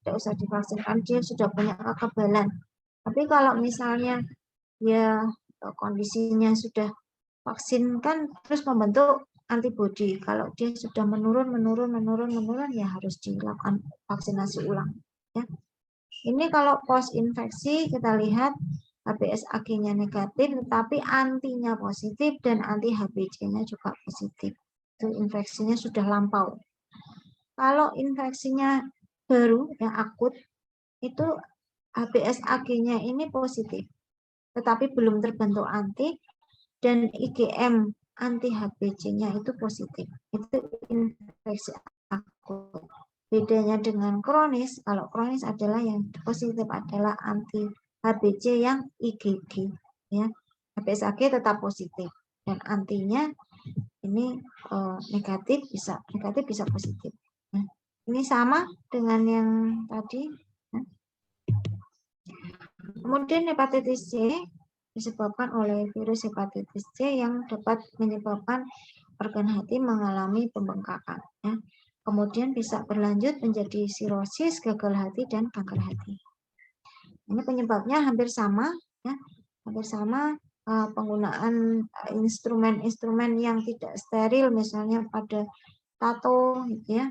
Tidak usah divaksin, kan dia sudah punya kekebalan. Tapi kalau misalnya dia kondisinya sudah vaksin kan terus membentuk antibodi. Kalau dia sudah menurun, ya harus dilakukan vaksinasi ulang. Ya. Ini kalau post infeksi kita lihat HBsAg-nya negatif, tetapi antinya positif dan anti HBC-nya juga positif. Itu infeksinya sudah lampau. Kalau infeksinya baru yang akut itu HBsAg-nya ini positif, tetapi belum terbentuk anti, dan IgM anti HBC-nya itu positif. Itu infeksi akut. Bedanya dengan kronis, kalau kronis adalah yang positif adalah anti HBC yang IgG, ya. HBsAg tetap positif dan antinya ini negatif bisa positif. Nah, ini sama dengan yang tadi. Kemudian hepatitis C disebabkan oleh virus hepatitis C yang dapat menyebabkan organ hati mengalami pembengkakan. Ya. Kemudian bisa berlanjut menjadi sirosis, gagal hati, dan kanker hati. Ini penyebabnya hampir sama, ya, hampir sama. Penggunaan instrumen-instrumen yang tidak steril, misalnya pada tato, gitu ya.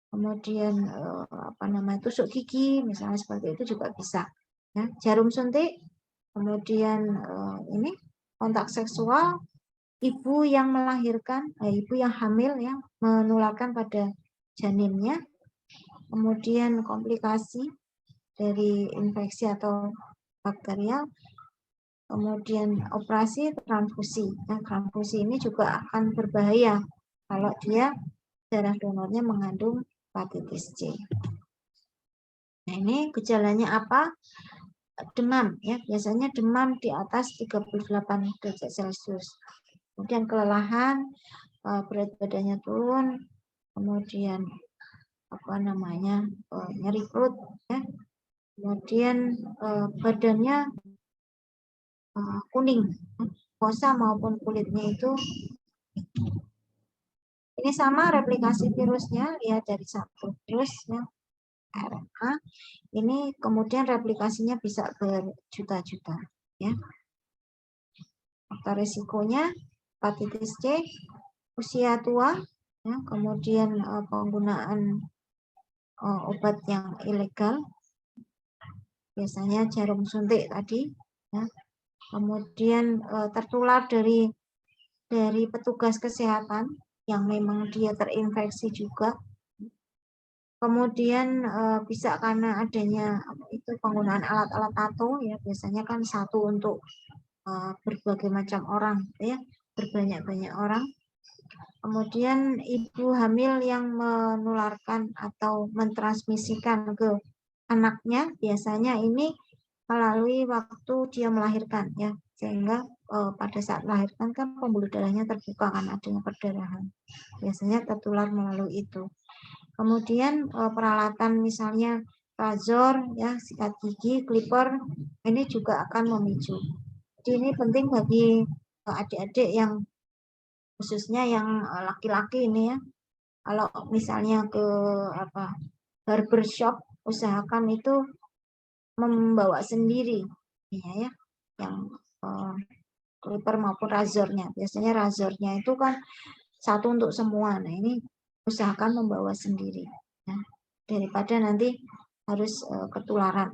Kemudian tusuk gigi, misalnya seperti itu juga bisa. Ya, jarum suntik, kemudian ini kontak seksual, ibu yang melahirkan, ibu yang hamil ya menularkan pada janinnya, kemudian komplikasi dari infeksi atau bakterial, kemudian operasi transfusi. Nah, transfusi ini juga akan berbahaya kalau dia darah donornya mengandung hepatitis C. Nah, ini gejalanya apa? Demam, ya, biasanya demam di atas 38 derajat Celcius. Kemudian kelelahan, berat badannya turun, kemudian nyeri perut, ya. Kemudian badannya kuning, mukosa maupun kulitnya itu. Ini sama replikasi virusnya, lihat dari satu virus ya, RNA. Ini kemudian replikasinya bisa berjuta-juta, ya. Faktor risikonya hepatitis C, usia tua, ya, kemudian penggunaan obat yang ilegal, biasanya jarum suntik tadi, ya. Kemudian tertular dari petugas kesehatan yang memang dia terinfeksi juga, Kemudian bisa karena adanya itu penggunaan alat-alat tato ya, biasanya kan satu untuk berbagai macam orang ya, berbanyak-banyak orang. Kemudian ibu hamil yang menularkan atau mentransmisikan ke anaknya biasanya ini melalui waktu dia melahirkan ya, sehingga pada saat melahirkan kan pembuluh darahnya terbuka kan adanya perdarahan, biasanya tertular melalui itu. Kemudian peralatan misalnya razor ya, sikat gigi, clipper ini juga akan memicu. Jadi ini penting bagi adik-adik yang khususnya yang laki-laki ini ya. Kalau misalnya ke barbershop, usahakan itu membawa sendiri ya, yang clipper maupun razornya. Biasanya razornya itu kan satu untuk semua. Nah ini usahakan membawa sendiri ya, daripada nanti harus ketularan.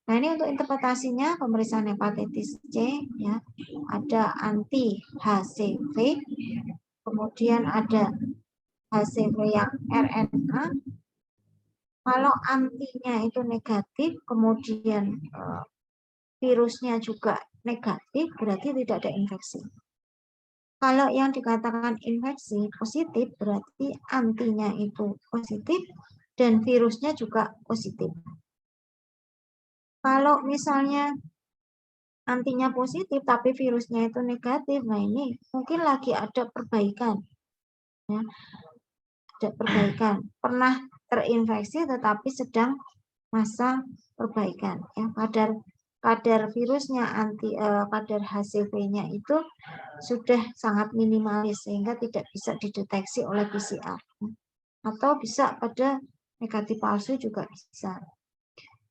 Nah ini untuk interpretasinya pemeriksaan hepatitis C ya, ada anti HCV, kemudian ada HCV yang RNA. Kalau antinya itu negatif, kemudian virusnya juga negatif, berarti tidak ada infeksi. Kalau yang dikatakan infeksi positif, berarti antinya itu positif dan virusnya juga positif. Kalau misalnya antinya positif tapi virusnya itu negatif, nah ini mungkin lagi ada perbaikan. Ya. Ada perbaikan. Pernah terinfeksi tetapi sedang masa perbaikan. Ya. Kadar virusnya kadar HCV-nya itu sudah sangat minimalis sehingga tidak bisa dideteksi oleh PCR. Atau bisa pada negatif palsu juga bisa.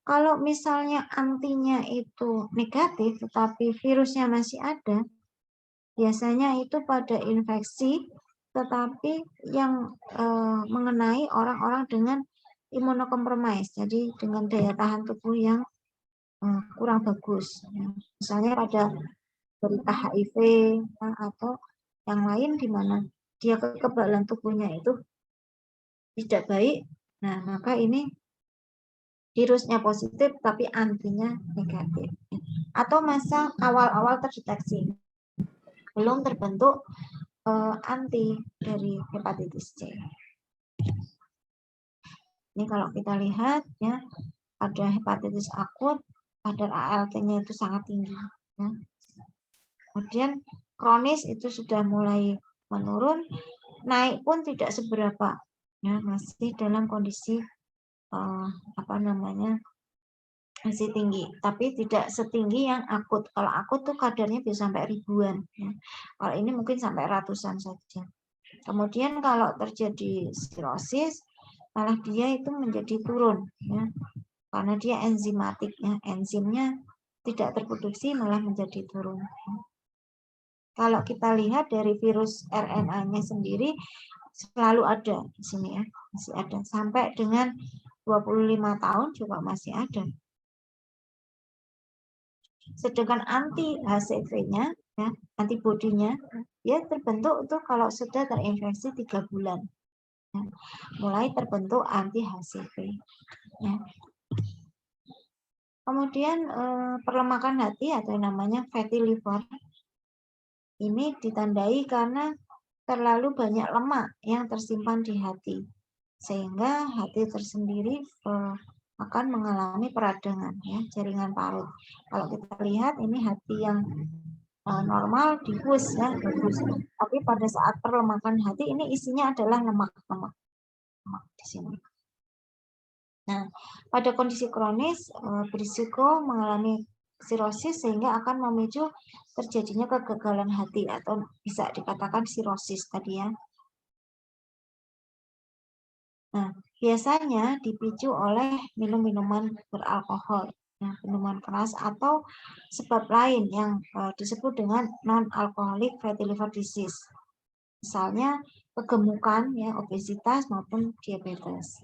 Kalau misalnya antinya itu negatif tetapi virusnya masih ada, biasanya itu pada infeksi tetapi yang mengenai orang-orang dengan imunokompromis, jadi dengan daya tahan tubuh yang kurang bagus. Misalnya pada berita HIV ya, atau yang lain di mana dia kekebalan tubuhnya itu tidak baik. Nah, maka ini virusnya positif tapi antinya negatif. Atau masa awal-awal terdeteksi belum terbentuk anti dari hepatitis C. Ini kalau kita lihat ya, pada hepatitis akut kadar ALT-nya itu sangat tinggi. Ya. Kemudian kronis itu sudah mulai menurun, naik pun tidak seberapa, ya masih dalam kondisi masih tinggi, tapi tidak setinggi yang akut. Kalau akut tuh kadarnya bisa sampai ribuan. Ya. Kalau ini mungkin sampai ratusan saja. Kemudian kalau terjadi sirosis, malah dia itu menjadi turun, ya, karena dia enzimatiknya, enzimnya tidak terproduksi malah menjadi turun. Kalau kita lihat dari virus RNA-nya sendiri selalu ada di sini ya, masih ada sampai dengan 25 tahun juga masih ada. Sedangkan anti HCV-nya, ya, antibodinya, dia terbentuk itu kalau sudah terinfeksi 3 bulan. Ya, mulai terbentuk anti HCV. Ya. Kemudian perlemakan hati atau yang namanya fatty liver ini ditandai karena terlalu banyak lemak yang tersimpan di hati, sehingga hati tersendiri akan mengalami peradangan ya, jaringan parut. Kalau kita lihat ini hati yang normal difus ya, bagus. Tapi pada saat perlemakan hati ini isinya adalah lemak di sini. Nah, pada kondisi kronis berisiko mengalami sirosis sehingga akan memicu terjadinya kegagalan hati atau bisa dikatakan sirosis tadi ya. Nah, biasanya dipicu oleh minum-minuman beralkohol, ya, minuman keras atau sebab lain yang disebut dengan non-alcoholic fatty liver disease. Misalnya kegemukan, ya, obesitas maupun diabetes.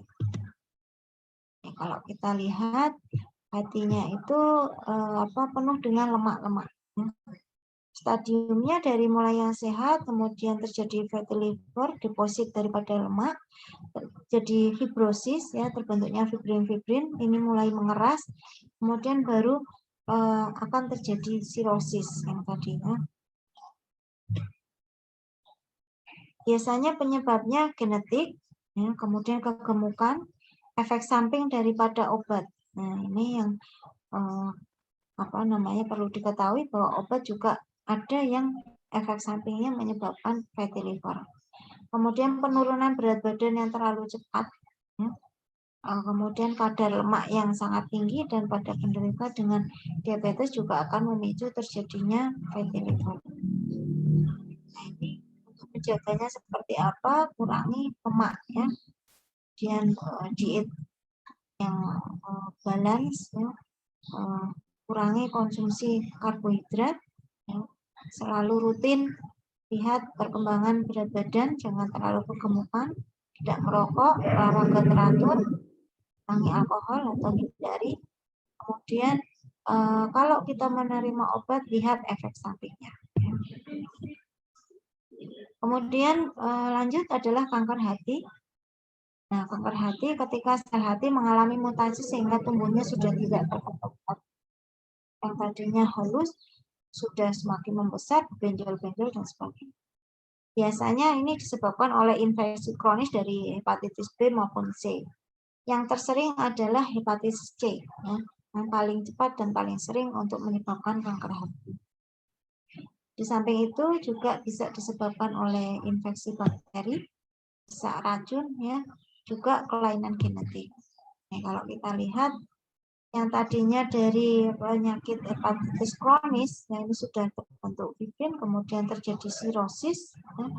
Ya, kalau kita lihat hatinya itu penuh dengan lemak-lemak. stadiumnya dari mulai yang sehat, kemudian terjadi fatty liver, deposit daripada lemak, terjadi fibrosis, ya, terbentuknya fibrin-fibrin, ini mulai mengeras, kemudian baru akan terjadi sirosis yang tadi, ya. Biasanya penyebabnya genetik, ya, kemudian kegemukan, efek samping daripada obat. Nah, ini yang perlu diketahui bahwa obat juga ada yang efek sampingnya menyebabkan fatty liver. Kemudian penurunan berat badan yang terlalu cepat, ya. Kemudian kadar lemak yang sangat tinggi, dan pada penderita dengan diabetes juga akan memicu terjadinya fatty liver. Nah, ini untuk menjaganya seperti apa? Kurangi lemak, ya. Kemudian diet yang balance, ya. Kurangi konsumsi karbohidrat, ya. Selalu rutin lihat perkembangan berat badan, jangan terlalu kegemukan, tidak merokok, olahraga teratur, kurangi alkohol atau hindari. Kemudian kalau kita menerima obat, lihat efek sampingnya. Kemudian lanjut adalah kanker hati. Nah, kanker hati ketika sel hati mengalami mutasi sehingga tumbuhnya sudah tidak terkontrol. Yang tadinya halus sudah semakin membesar, benjol-benjol dan sebagainya. Biasanya ini disebabkan oleh infeksi kronis dari hepatitis B maupun C. Yang tersering adalah hepatitis C, ya, yang paling cepat dan paling sering untuk menyebabkan kanker hati. Di samping itu juga bisa disebabkan oleh infeksi bakteri, bisa racun, ya, juga kelainan genetik. Nah, kalau kita lihat yang tadinya dari penyakit hepatitis kronis, ya, ini sudah terbentuk fibrin, kemudian terjadi sirosis, ya,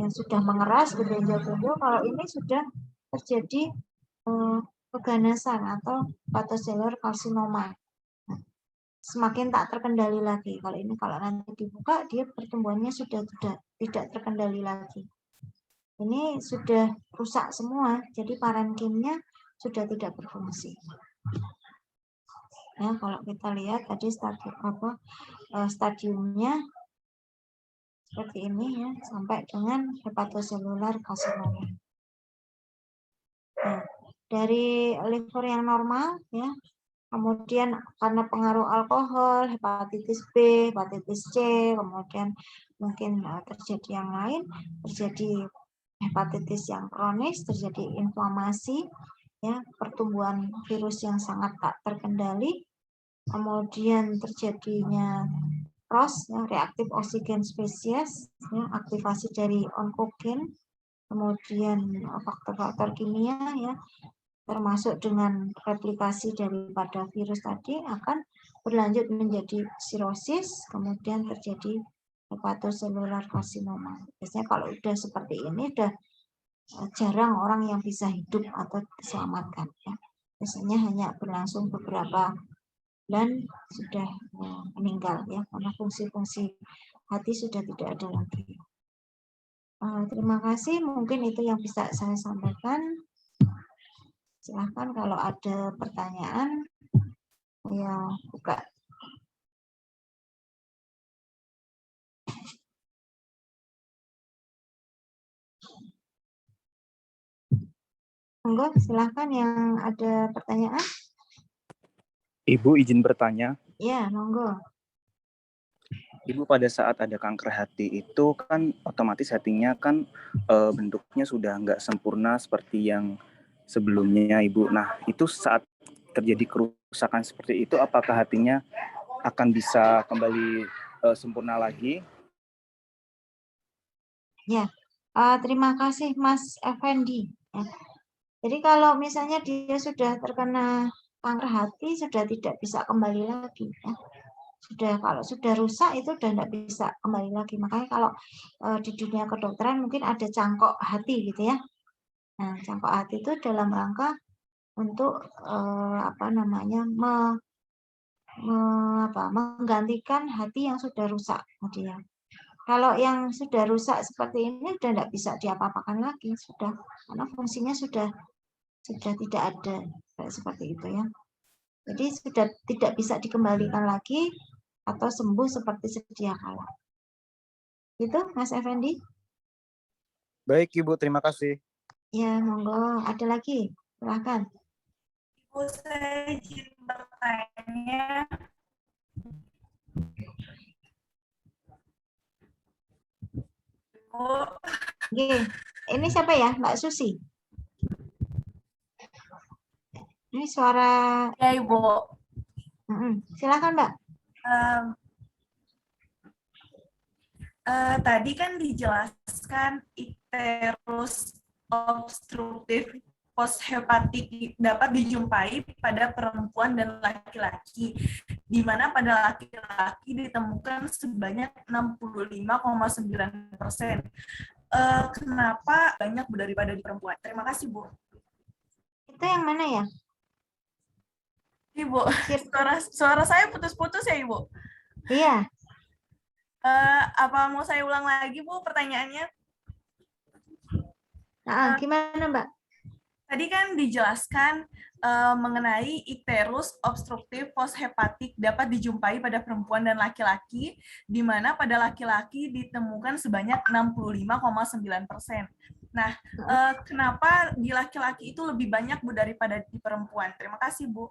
yang sudah mengeras, berbenjol-benjol. Kalau ini sudah terjadi keganasan atau hepatocellular carcinoma, semakin tak terkendali lagi. Kalau ini kalau nanti dibuka, dia pertumbuhannya sudah tidak terkendali lagi. Ini sudah rusak semua, jadi parenkimnya sudah tidak berfungsi. Ya, kalau kita lihat tadi stadiumnya seperti ini, ya, sampai dengan hepatocellular carcinoma. Nah, dari liver yang normal, ya, kemudian karena pengaruh alkohol, hepatitis B, hepatitis C, kemudian mungkin terjadi yang lain, terjadi hepatitis yang kronis, terjadi inflamasi, ya, pertumbuhan virus yang sangat tak terkendali, kemudian terjadinya ROS, ya, reaktif oksigen spesies, ya, aktivasi dari onkogen, kemudian faktor-faktor kimia, ya, termasuk dengan replikasi daripada virus tadi akan berlanjut menjadi sirosis, kemudian terjadi hepatocellular carcinoma. Biasanya kalau udah seperti ini udah jarang orang yang bisa hidup atau diselamatkan, ya. Biasanya hanya berlangsung beberapa bulan sudah meninggal, ya, karena fungsi-fungsi hati sudah tidak ada lagi. Terima kasih, mungkin itu yang bisa saya sampaikan. Silahkan kalau ada pertanyaan, ya buka. Monggo, silahkan yang ada pertanyaan. Ibu izin bertanya. Ya, monggo. Ibu pada saat ada kanker hati itu kan otomatis hatinya kan bentuknya sudah nggak sempurna seperti yang sebelumnya, Ibu. Nah, itu saat terjadi kerusakan seperti itu, apakah hatinya akan bisa kembali sempurna lagi? Ya, terima kasih Mas Effendi. Ya. Jadi kalau misalnya dia sudah terkena kanker hati, sudah tidak bisa kembali lagi, ya. Kalau sudah rusak itu sudah tidak bisa kembali lagi. Makanya kalau di dunia kedokteran mungkin ada cangkok hati gitu, ya. Nah, cangkok hati itu dalam rangka untuk menggantikan hati yang sudah rusak, gitu, ya. Kalau yang sudah rusak seperti ini sudah tidak bisa diapa-apakan lagi, sudah, karena fungsinya sudah tidak ada seperti itu, ya. Jadi sudah tidak bisa dikembalikan lagi. atau sembuh seperti sedia kala. Itu Mas Effendi? Baik Ibu, terima kasih. Ya, monggo. Ada lagi? Silakan. Ibu, saya izin bertanya. Bu, Oke. Ini siapa ya? Mbak Susi? Ini suara. ya Ibu. Silakan Mbak. Tadi kan dijelaskan icterus obstruktif poshepatik dapat dijumpai pada perempuan dan laki-laki, di mana pada laki-laki ditemukan sebanyak 65,9%. Kenapa banyak daripada di perempuan? Terima kasih, Bu. Itu yang mana ya? Ibu, suara saya putus-putus ya, Ibu? Iya. Apa mau saya ulang lagi, Bu, pertanyaannya? Gimana, Mbak? Tadi kan dijelaskan mengenai icterus obstruktif poshepatik dapat dijumpai pada perempuan dan laki-laki, di mana pada laki-laki ditemukan sebanyak 65,9%. Nah, kenapa di laki-laki itu lebih banyak, Bu, daripada di perempuan? Terima kasih, Bu.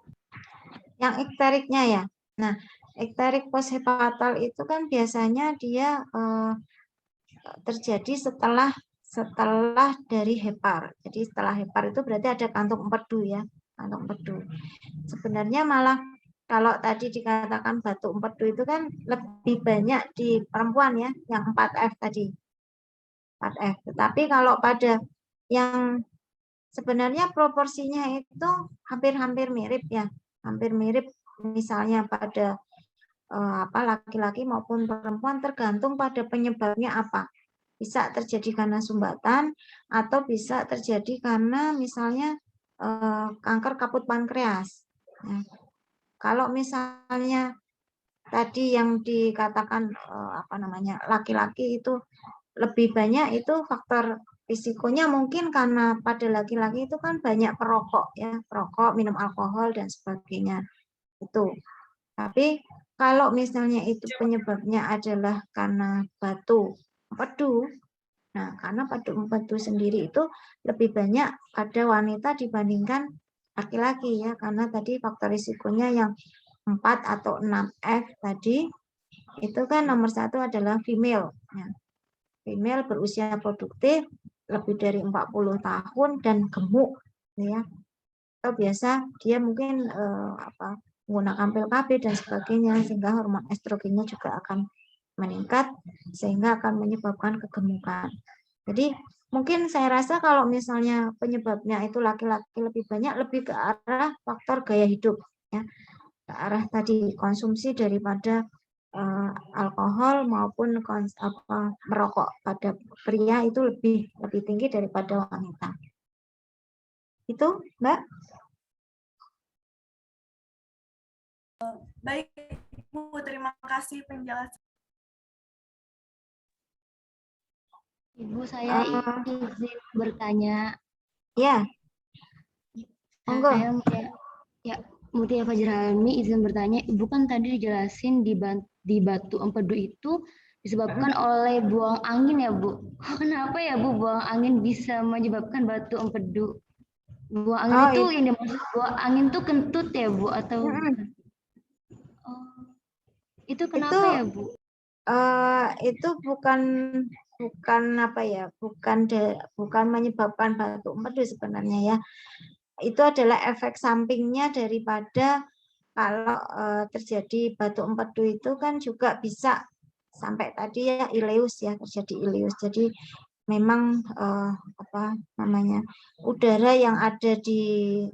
Yang ikteriknya ya. Nah, ikterik poshepatal itu kan biasanya dia terjadi setelah dari hepar. Jadi setelah hepar itu berarti ada kantung empedu ya, kantung empedu. Sebenarnya malah kalau tadi dikatakan batu empedu itu kan lebih banyak di perempuan ya, yang 4F tadi. 4F. Tetapi kalau pada yang sebenarnya proporsinya itu hampir-hampir mirip ya. Hampir mirip misalnya pada laki-laki maupun perempuan, tergantung pada penyebabnya apa. Bisa terjadi karena sumbatan atau bisa terjadi karena misalnya kanker kaput pankreas. Nah, kalau misalnya tadi yang dikatakan laki-laki itu lebih banyak, itu faktor risikonya mungkin karena pada laki-laki itu kan banyak perokok ya, perokok, minum alkohol dan sebagainya. Itu. Tapi kalau misalnya itu penyebabnya adalah karena batu empedu, nah karena batu empedu sendiri itu lebih banyak pada wanita dibandingkan laki-laki ya, karena tadi faktor risikonya yang 4 atau 6F tadi itu kan nomor 1 adalah female. Ya. Female berusia produktif lebih dari 40 tahun dan gemuk ya. Atau biasa dia mungkin menggunakan pil KB dan sebagainya, sehingga hormon estrogennya juga akan meningkat sehingga akan menyebabkan kegemukan. Jadi mungkin saya rasa kalau misalnya penyebabnya itu laki-laki lebih banyak, lebih ke arah faktor gaya hidup ya, ke arah tadi konsumsi daripada alkohol maupun merokok. Pada pria itu lebih tinggi daripada wanita. Itu Mbak. Baik, Bu, terima kasih penjelasan. Ibu, saya izin bertanya. Ya. Monggo. Saya Mutia Fajralmi izin bertanya. Ibu kan tadi dijelasin di batu empedu itu disebabkan oleh buang angin ya, Bu. Kenapa ya, Bu, buang angin bisa menyebabkan batu empedu? Buang angin itu yang dimaksud buang angin itu kentut ya, Bu, atau itu kenapa ya, Bu? Itu bukan menyebabkan batu empedu sebenarnya ya. Itu adalah efek sampingnya daripada kalau terjadi batu empedu itu kan juga bisa sampai tadi ya ileus ya, terjadi ileus. Jadi memang udara yang ada di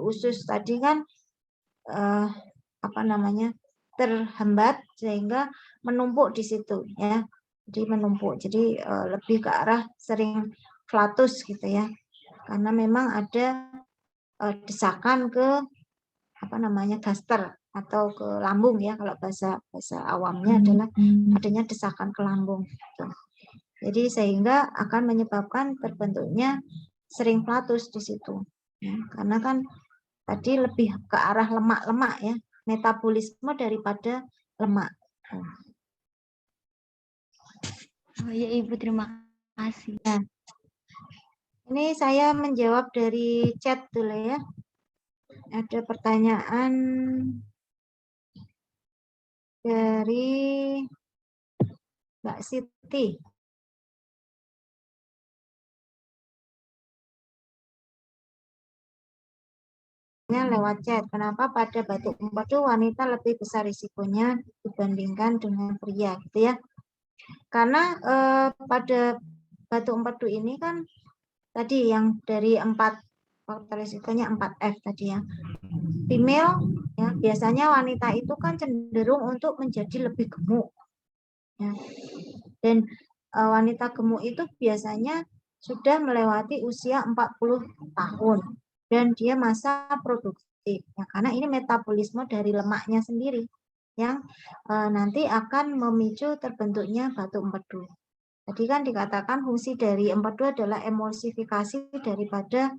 usus tadi kan terhambat sehingga menumpuk di situ ya. Jadi menumpuk. Jadi lebih ke arah sering flatus gitu ya. Karena memang ada desakan ke gaster atau ke lambung ya, kalau bahasa awamnya adalah adanya desakan ke lambung gitu. Jadi sehingga akan menyebabkan terbentuknya sering flatus di situ ya. Karena kan tadi lebih ke arah lemak-lemak ya, metabolisme daripada lemak. Oh iya Ibu, terima kasih. Nah, ini saya menjawab dari chat dulu ya. Ada pertanyaan dari Mbak Siti. Lewat chat, kenapa pada batu empedu wanita lebih besar risikonya dibandingkan dengan pria gitu ya? Karena pada batu empedu ini kan tadi yang dari 4 faktor risikonya 4F tadi ya. Female ya, biasanya wanita itu kan cenderung untuk menjadi lebih gemuk. Ya. Dan wanita gemuk itu biasanya sudah melewati usia 40 tahun dan dia masa produktif ya, karena ini metabolisme dari lemaknya sendiri yang nanti akan memicu terbentuknya batu empedu. Tadi kan dikatakan fungsi dari empedu adalah emulsifikasi daripada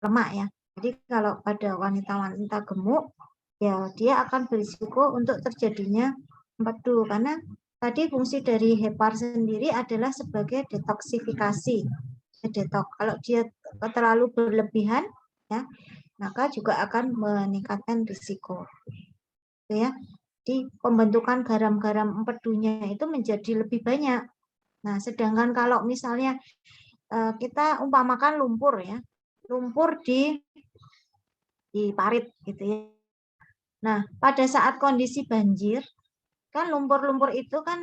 lemak ya. Jadi kalau pada wanita-wanita gemuk ya dia akan berisiko untuk terjadinya empedu karena tadi fungsi dari hepar sendiri adalah sebagai detoksifikasi. Detok. Kalau dia terlalu berlebihan ya, maka juga akan meningkatkan risiko. Gitu ya. Di pembentukan garam-garam empedunya itu menjadi lebih banyak. Nah, sedangkan kalau misalnya kita umpamakan lumpur ya, lumpur di parit gitu ya. Nah, pada saat kondisi banjir kan lumpur-lumpur itu kan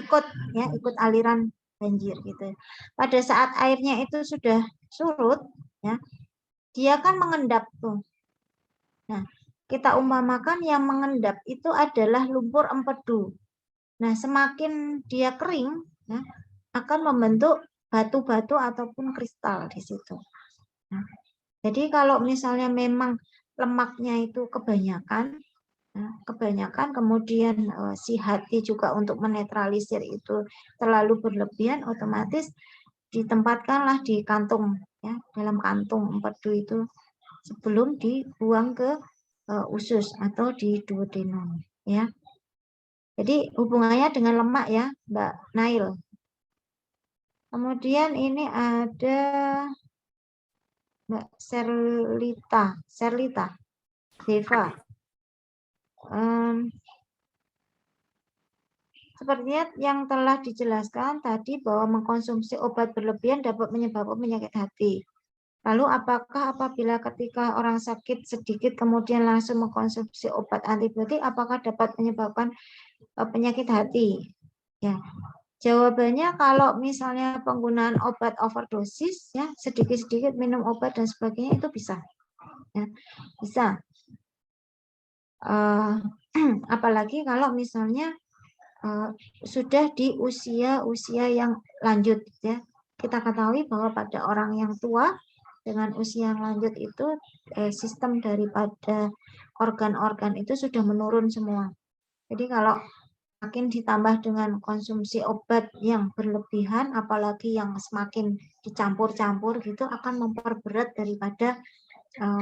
ikut aliran banjir gitu. Pada saat airnya itu sudah surut ya, dia kan mengendap tuh. Nah, kita umpamakan yang mengendap itu adalah lumpur empedu. Nah, semakin dia kering ya, akan membentuk batu-batu ataupun kristal di situ. Nah, jadi kalau misalnya memang lemaknya itu kebanyakan kemudian si hati juga untuk menetralisir itu terlalu berlebihan, otomatis ditempatkanlah di kantung ya, dalam kantung empedu itu sebelum dibuang ke usus atau di duodenum ya. Jadi hubungannya dengan lemak ya, Mbak Nail. Kemudian ini ada Mbak Serlita Deva. Sepertinya yang telah dijelaskan tadi bahwa mengkonsumsi obat berlebihan dapat menyebabkan penyakit hati. Lalu apakah apabila ketika orang sakit sedikit kemudian langsung mengkonsumsi obat antibiotik, apakah dapat menyebabkan penyakit hati? Ya, jawabannya kalau misalnya penggunaan obat overdosis, ya sedikit-sedikit minum obat dan sebagainya itu bisa, ya, bisa. Apalagi kalau misalnya sudah di usia yang lanjut ya. Kita ketahui bahwa pada orang yang tua dengan usia yang lanjut itu sistem daripada organ-organ itu sudah menurun semua. Jadi kalau makin ditambah dengan konsumsi obat yang berlebihan, apalagi yang semakin dicampur-campur gitu, akan memperberat daripada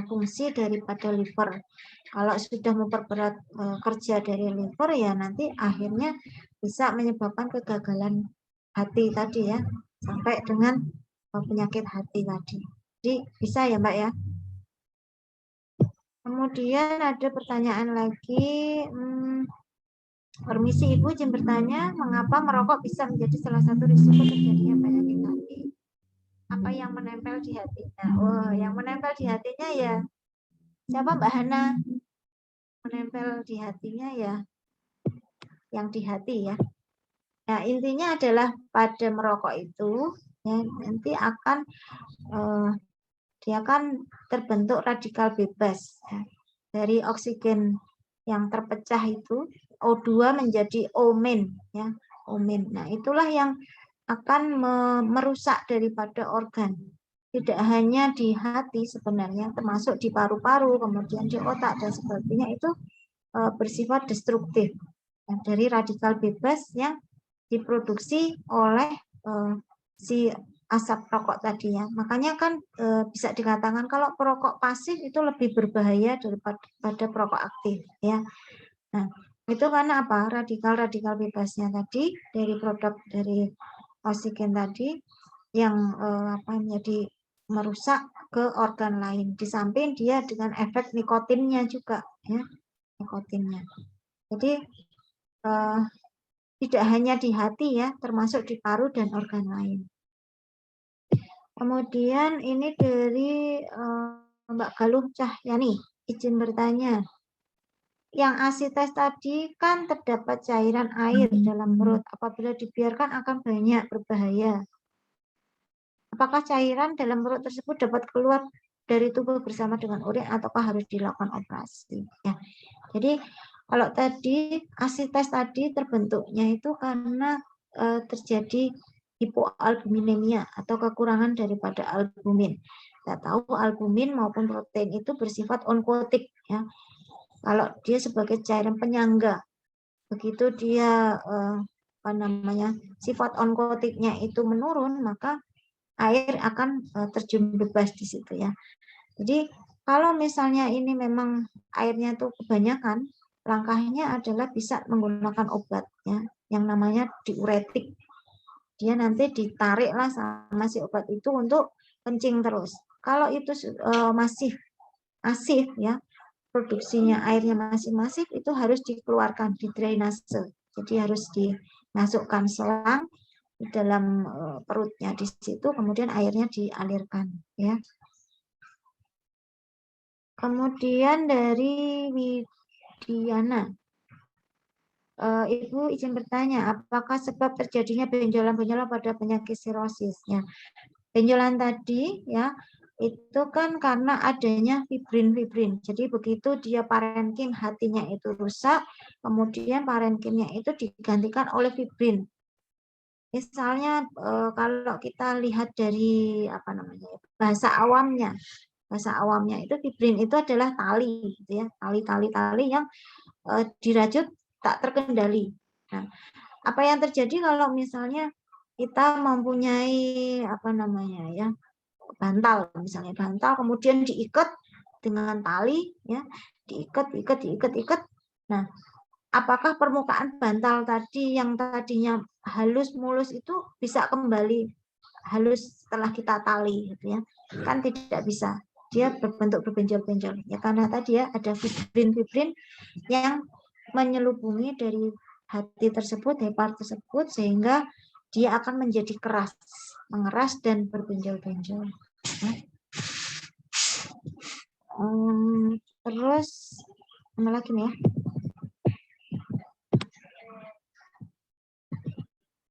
fungsi daripada liver. Kalau sudah memperberat kerja dari liver ya nanti akhirnya bisa menyebabkan kegagalan hati tadi ya, sampai dengan penyakit hati tadi. Jadi bisa ya Mbak ya. Kemudian ada pertanyaan lagi. Permisi Ibu, izin bertanya, mengapa merokok bisa menjadi salah satu risiko terjadinya penyakit hati? Apa yang menempel di hatinya? Oh, yang menempel di hatinya ya siapa Mbak Hana? Menempel di hatinya ya yang di hati ya. Nah, intinya adalah pada merokok itu ya, nanti akan dia akan terbentuk radikal bebas ya. Dari oksigen yang terpecah itu O2 menjadi O-. Ya, O-. Nah, itulah yang akan merusak daripada organ. Tidak hanya di hati sebenarnya, termasuk di paru-paru, kemudian di otak dan sebagainya itu bersifat destruktif. Dari radikal bebas yang diproduksi oleh si asap rokok tadi ya. Makanya kan bisa dikatakan kalau perokok pasif itu lebih berbahaya daripada perokok aktif ya. Nah, itu karena apa? Radikal-radikal bebasnya tadi dari produk dari oksigen tadi yang menjadi merusak ke organ lain. Di samping dia dengan efek nikotinnya juga ya, nikotinnya. Jadi tidak hanya di hati ya, termasuk di paru dan organ lain. Kemudian ini dari Mbak Galuh Cahyani, izin bertanya. Yang asites tadi kan terdapat cairan air dalam perut. Apabila dibiarkan akan banyak berbahaya. Apakah cairan dalam perut tersebut dapat keluar dari tubuh bersama dengan urin ataukah harus dilakukan operasi? Ya. Jadi kalau tadi asites tadi terbentuknya itu karena terjadi hipoalbuminemia atau kekurangan daripada albumin. Kita tahu albumin maupun protein itu bersifat onkotik ya. Kalau dia sebagai cairan penyangga, begitu dia sifat onkotiknya itu menurun, maka air akan terjun bebas di situ ya. Jadi kalau misalnya ini memang airnya itu kebanyakan, langkahnya adalah bisa menggunakan obat ya, yang namanya diuretik. Dia nanti ditariklah sama si obat itu untuk kencing terus. Kalau itu masih asif ya, produksinya airnya masih masif, itu harus dikeluarkan di drainase. Jadi harus dimasukkan selang di dalam perutnya di situ, kemudian airnya dialirkan ya. Kemudian dari Widiana, Ibu izin bertanya, apakah sebab terjadinya benjolan-benjolan pada penyakit sirosis? Ya, benjolan tadi ya itu kan karena adanya fibrin-fibrin. Jadi begitu dia parenkim hatinya itu rusak, kemudian parenkimnya itu digantikan oleh fibrin. Misalnya kalau kita lihat dari bahasa awamnya itu fibrin itu adalah tali, gitu ya, tali yang dirajut tak terkendali. Nah, apa yang terjadi kalau misalnya kita mempunyai bantal, misalnya bantal kemudian diikat dengan tali, ya, diikat. Nah, apakah permukaan bantal tadi yang tadinya halus mulus itu bisa kembali halus setelah kita tali, gitu ya? Kan tidak bisa. Dia berbentuk berbenjol-benjol ya, karena tadi ya ada fibrin yang menyelubungi dari hati tersebut, hepar tersebut, sehingga dia akan menjadi keras, mengeras dan berbenjol-benjol. Terus mana lagi nih ya?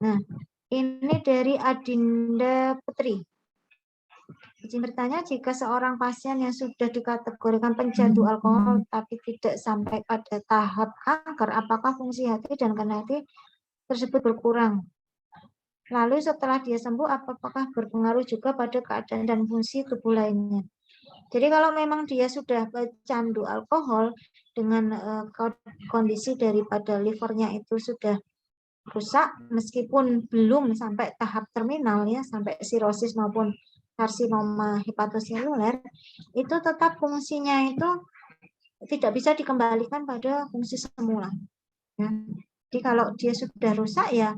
Nah, ini dari Adinda Putri. Izin bertanya, jika seorang pasien yang sudah dikategorikan pencandu alkohol tapi tidak sampai pada tahap kanker, apakah fungsi hati dan organ hati tersebut berkurang? Lalu setelah dia sembuh, apakah berpengaruh juga pada keadaan dan fungsi tubuh lainnya? Jadi kalau memang dia sudah pecandu alkohol dengan kondisi daripada livernya itu sudah rusak, meskipun belum sampai tahap terminal ya, sampai sirosis maupun karsinoma hepatoseluler, itu tetap fungsinya itu tidak bisa dikembalikan pada fungsi semula. Ya. Jadi kalau dia sudah rusak ya,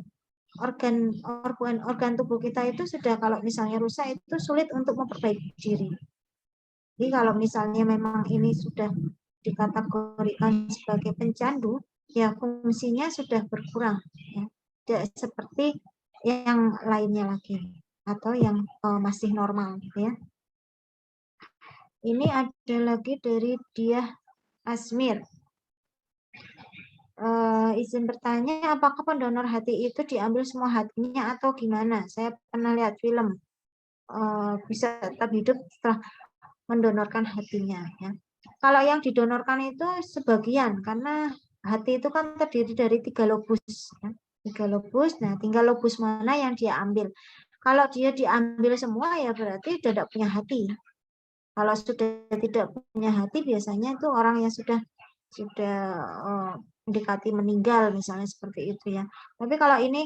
organ tubuh kita itu sudah, kalau misalnya rusak itu sulit untuk memperbaiki diri. Jadi kalau misalnya memang ini sudah dikategorikan sebagai pencandu, ya fungsinya sudah berkurang, ya. Tidak seperti yang lainnya lagi atau yang masih normal, gitu ya. Ini ada lagi dari Diah Asmir. Izin bertanya, apakah pendonor hati itu diambil semua hatinya atau gimana? Saya pernah lihat film bisa tetap hidup setelah mendonorkan hatinya. Ya. Kalau yang didonorkan itu sebagian, karena hati itu kan terdiri dari 3 lobus. Ya. 3 lobus, nah tinggal lobus mana yang dia ambil. Kalau dia diambil semua ya berarti tidak punya hati. Kalau sudah tidak punya hati biasanya itu orang yang sudah mendekati meninggal misalnya seperti itu ya. Tapi kalau ini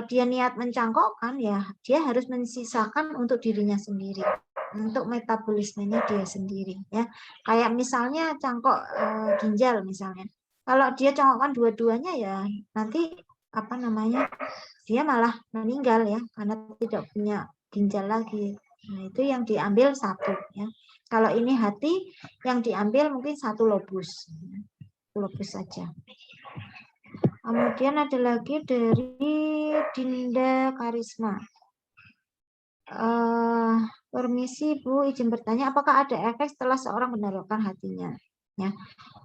dia niat mencangkokkan, ya dia harus mensisakan untuk dirinya sendiri, untuk metabolismenya dia sendiri, ya. Kayak misalnya cangkok ginjal misalnya. Kalau dia cangkokkan dua-duanya, ya nanti apa namanya, dia malah meninggal, ya, karena tidak punya ginjal lagi. Nah, itu yang diambil satu, ya. Kalau ini hati, yang diambil mungkin satu lobus saja. Kemudian ada lagi dari Dinda Karisma. Permisi Bu, izin bertanya, apakah ada efek setelah seorang mendonorkan hatinya?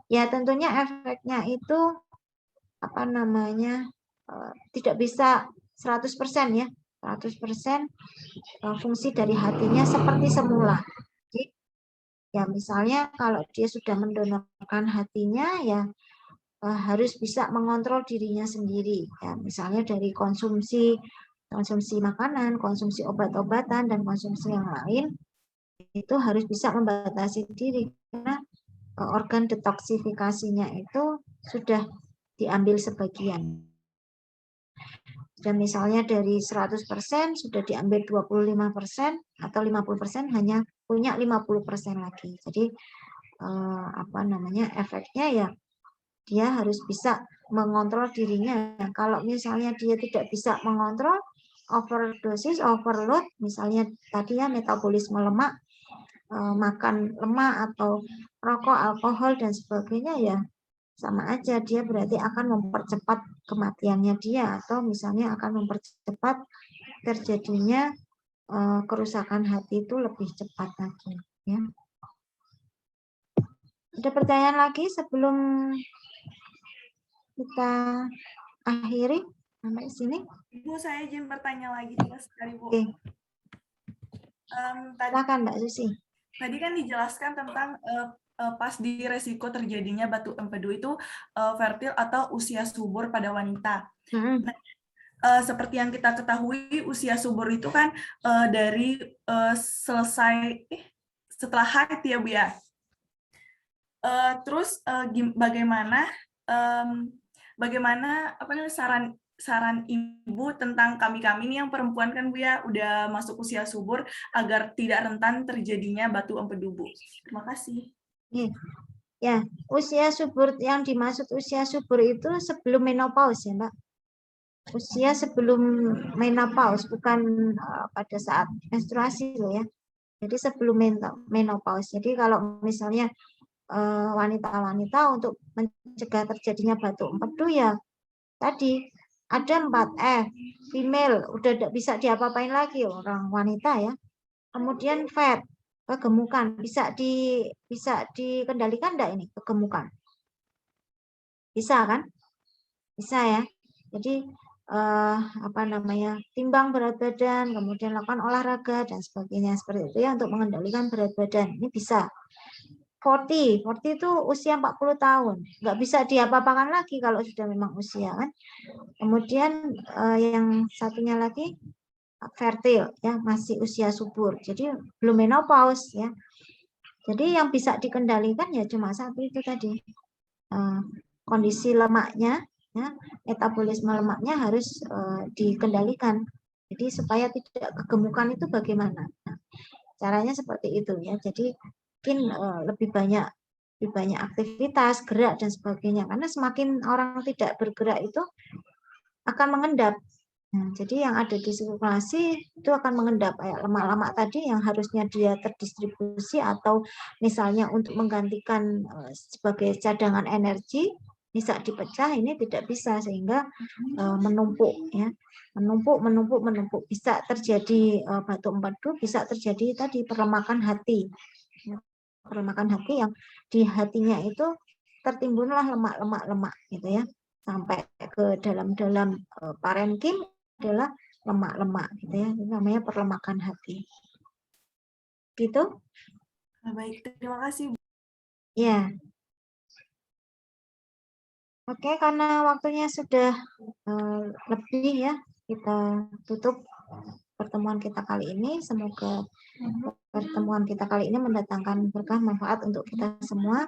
Ya, tentunya efeknya itu apa namanya, tidak bisa 100%, ya. 100% fungsi dari hatinya seperti semula. Jadi, ya misalnya kalau dia sudah mendonorkan hatinya, ya harus bisa mengontrol dirinya sendiri, ya, misalnya dari konsumsi makanan, konsumsi obat-obatan, dan konsumsi yang lain, itu harus bisa membatasi diri, karena organ detoksifikasinya itu sudah diambil sebagian. Dan misalnya dari 100% sudah diambil 25%, atau 50%, hanya punya 50% lagi. Jadi apa namanya, efeknya ya dia harus bisa mengontrol dirinya. Kalau misalnya dia tidak bisa mengontrol, overdosis, overload, misalnya tadi ya metabolisme lemak, makan lemak atau rokok, alkohol, dan sebagainya, ya sama aja, dia berarti akan mempercepat kematiannya dia, atau misalnya akan mempercepat terjadinya kerusakan hati itu lebih cepat lagi, ya. Ada pertanyaan lagi sebelum kita akhiri sampai sini? Bu, saya izin bertanya lagi sekali, Bu. Oke. Tadi, Silakan Mbak Susi. Tadi kan dijelaskan tentang pas di resiko terjadinya batu empedu itu fertil atau usia subur pada wanita. Nah, seperti yang kita ketahui, usia subur itu kan dari setelah haid, ya Bu, ya. Terus bagaimana apa namanya, saran Ibu tentang kami ini yang perempuan kan Bu, ya, udah masuk usia subur, agar tidak rentan terjadinya batu empedu, Bu. Terima kasih. Ya, usia subur, yang dimaksud usia subur itu sebelum menopause, ya Mbak. Usia sebelum menopause, bukan pada saat menstruasi loh, ya. Jadi sebelum menopause. Jadi kalau misalnya wanita-wanita untuk mencegah terjadinya batu empedu, ya tadi ada 4F, female, udah tidak bisa diapa-apain lagi orang wanita, ya. Kemudian fat, kegemukan, bisa dikendalikan enggak ini kegemukan? Bisa kan? Bisa, ya. Jadi apa namanya, timbang berat badan, kemudian lakukan olahraga dan sebagainya seperti itu, ya, untuk mengendalikan berat badan. Ini bisa. 40 itu usia 40 tahun, nggak bisa diapa-apakan lagi kalau sudah memang usia, kan. Kemudian yang satunya lagi fertil, ya, masih usia subur, jadi belum menopause, ya. Jadi yang bisa dikendalikan ya cuma satu itu tadi, kondisi lemaknya, ya, metabolisme lemaknya harus dikendalikan. Jadi supaya tidak kegemukan itu bagaimana? Nah, caranya seperti itu, ya. Jadi mungkin lebih banyak aktivitas, gerak dan sebagainya, karena semakin orang tidak bergerak itu akan mengendap. Nah, jadi yang ada di sirkulasi itu akan mengendap, kayak lemak-lemak tadi yang harusnya dia terdistribusi atau misalnya untuk menggantikan sebagai cadangan energi, bisa dipecah, ini tidak bisa, sehingga menumpuk, ya, menumpuk, bisa terjadi batu empedu, bisa terjadi tadi perlemakan hati, perlemakan hati, yang di hatinya itu tertimbunlah lemak-lemak gitu, ya, sampai ke dalam parenkim adalah lemak-lemak gitu, ya, itu namanya perlemakan hati. Gitu. Baik, terima kasih. Ya. Oke, karena waktunya sudah lebih, ya, kita tutup pertemuan kita kali ini. Semoga pertemuan kita kali ini mendatangkan berkah manfaat untuk kita semua.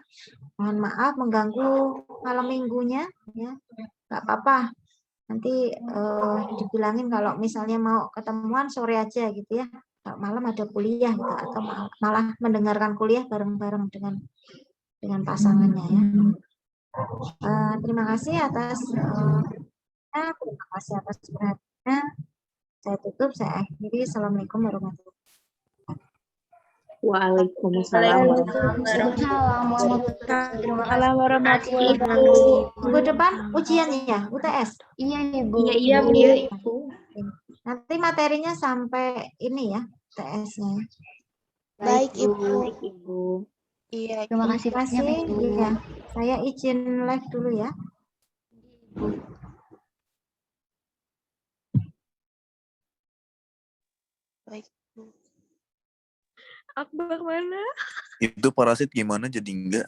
Mohon maaf mengganggu malam minggunya, ya. Nggak apa-apa. nanti dibilangin kalau misalnya mau ketemuan sore aja gitu ya, kalau malam ada kuliah gitu, atau malah mendengarkan kuliah bareng-bareng dengan pasangannya ya. Terima kasih atas terima kasih atas perhatiannya. Saya tutup, saya akhiri. Assalamualaikum warahmatullahi Waalaikumsalam. Waalaikumsalam warahmatullahi. Terima kasih. Assalamualaikum warahmatullahi wabarakatuh. wabarakatuh. Minggu depan ujiannya ya, UTS. Iya Ibu. Iya, Bu. Nanti materinya sampai ini ya, UTS-nya. Baik, Ibu. Baik, Ibu. Iya, Terima Ibu. kasih Terima banyak kasih. Ibu. Ya, saya izin live dulu ya. Baik, Ibu. Akbar mana? Itu parasit gimana jadi enggak?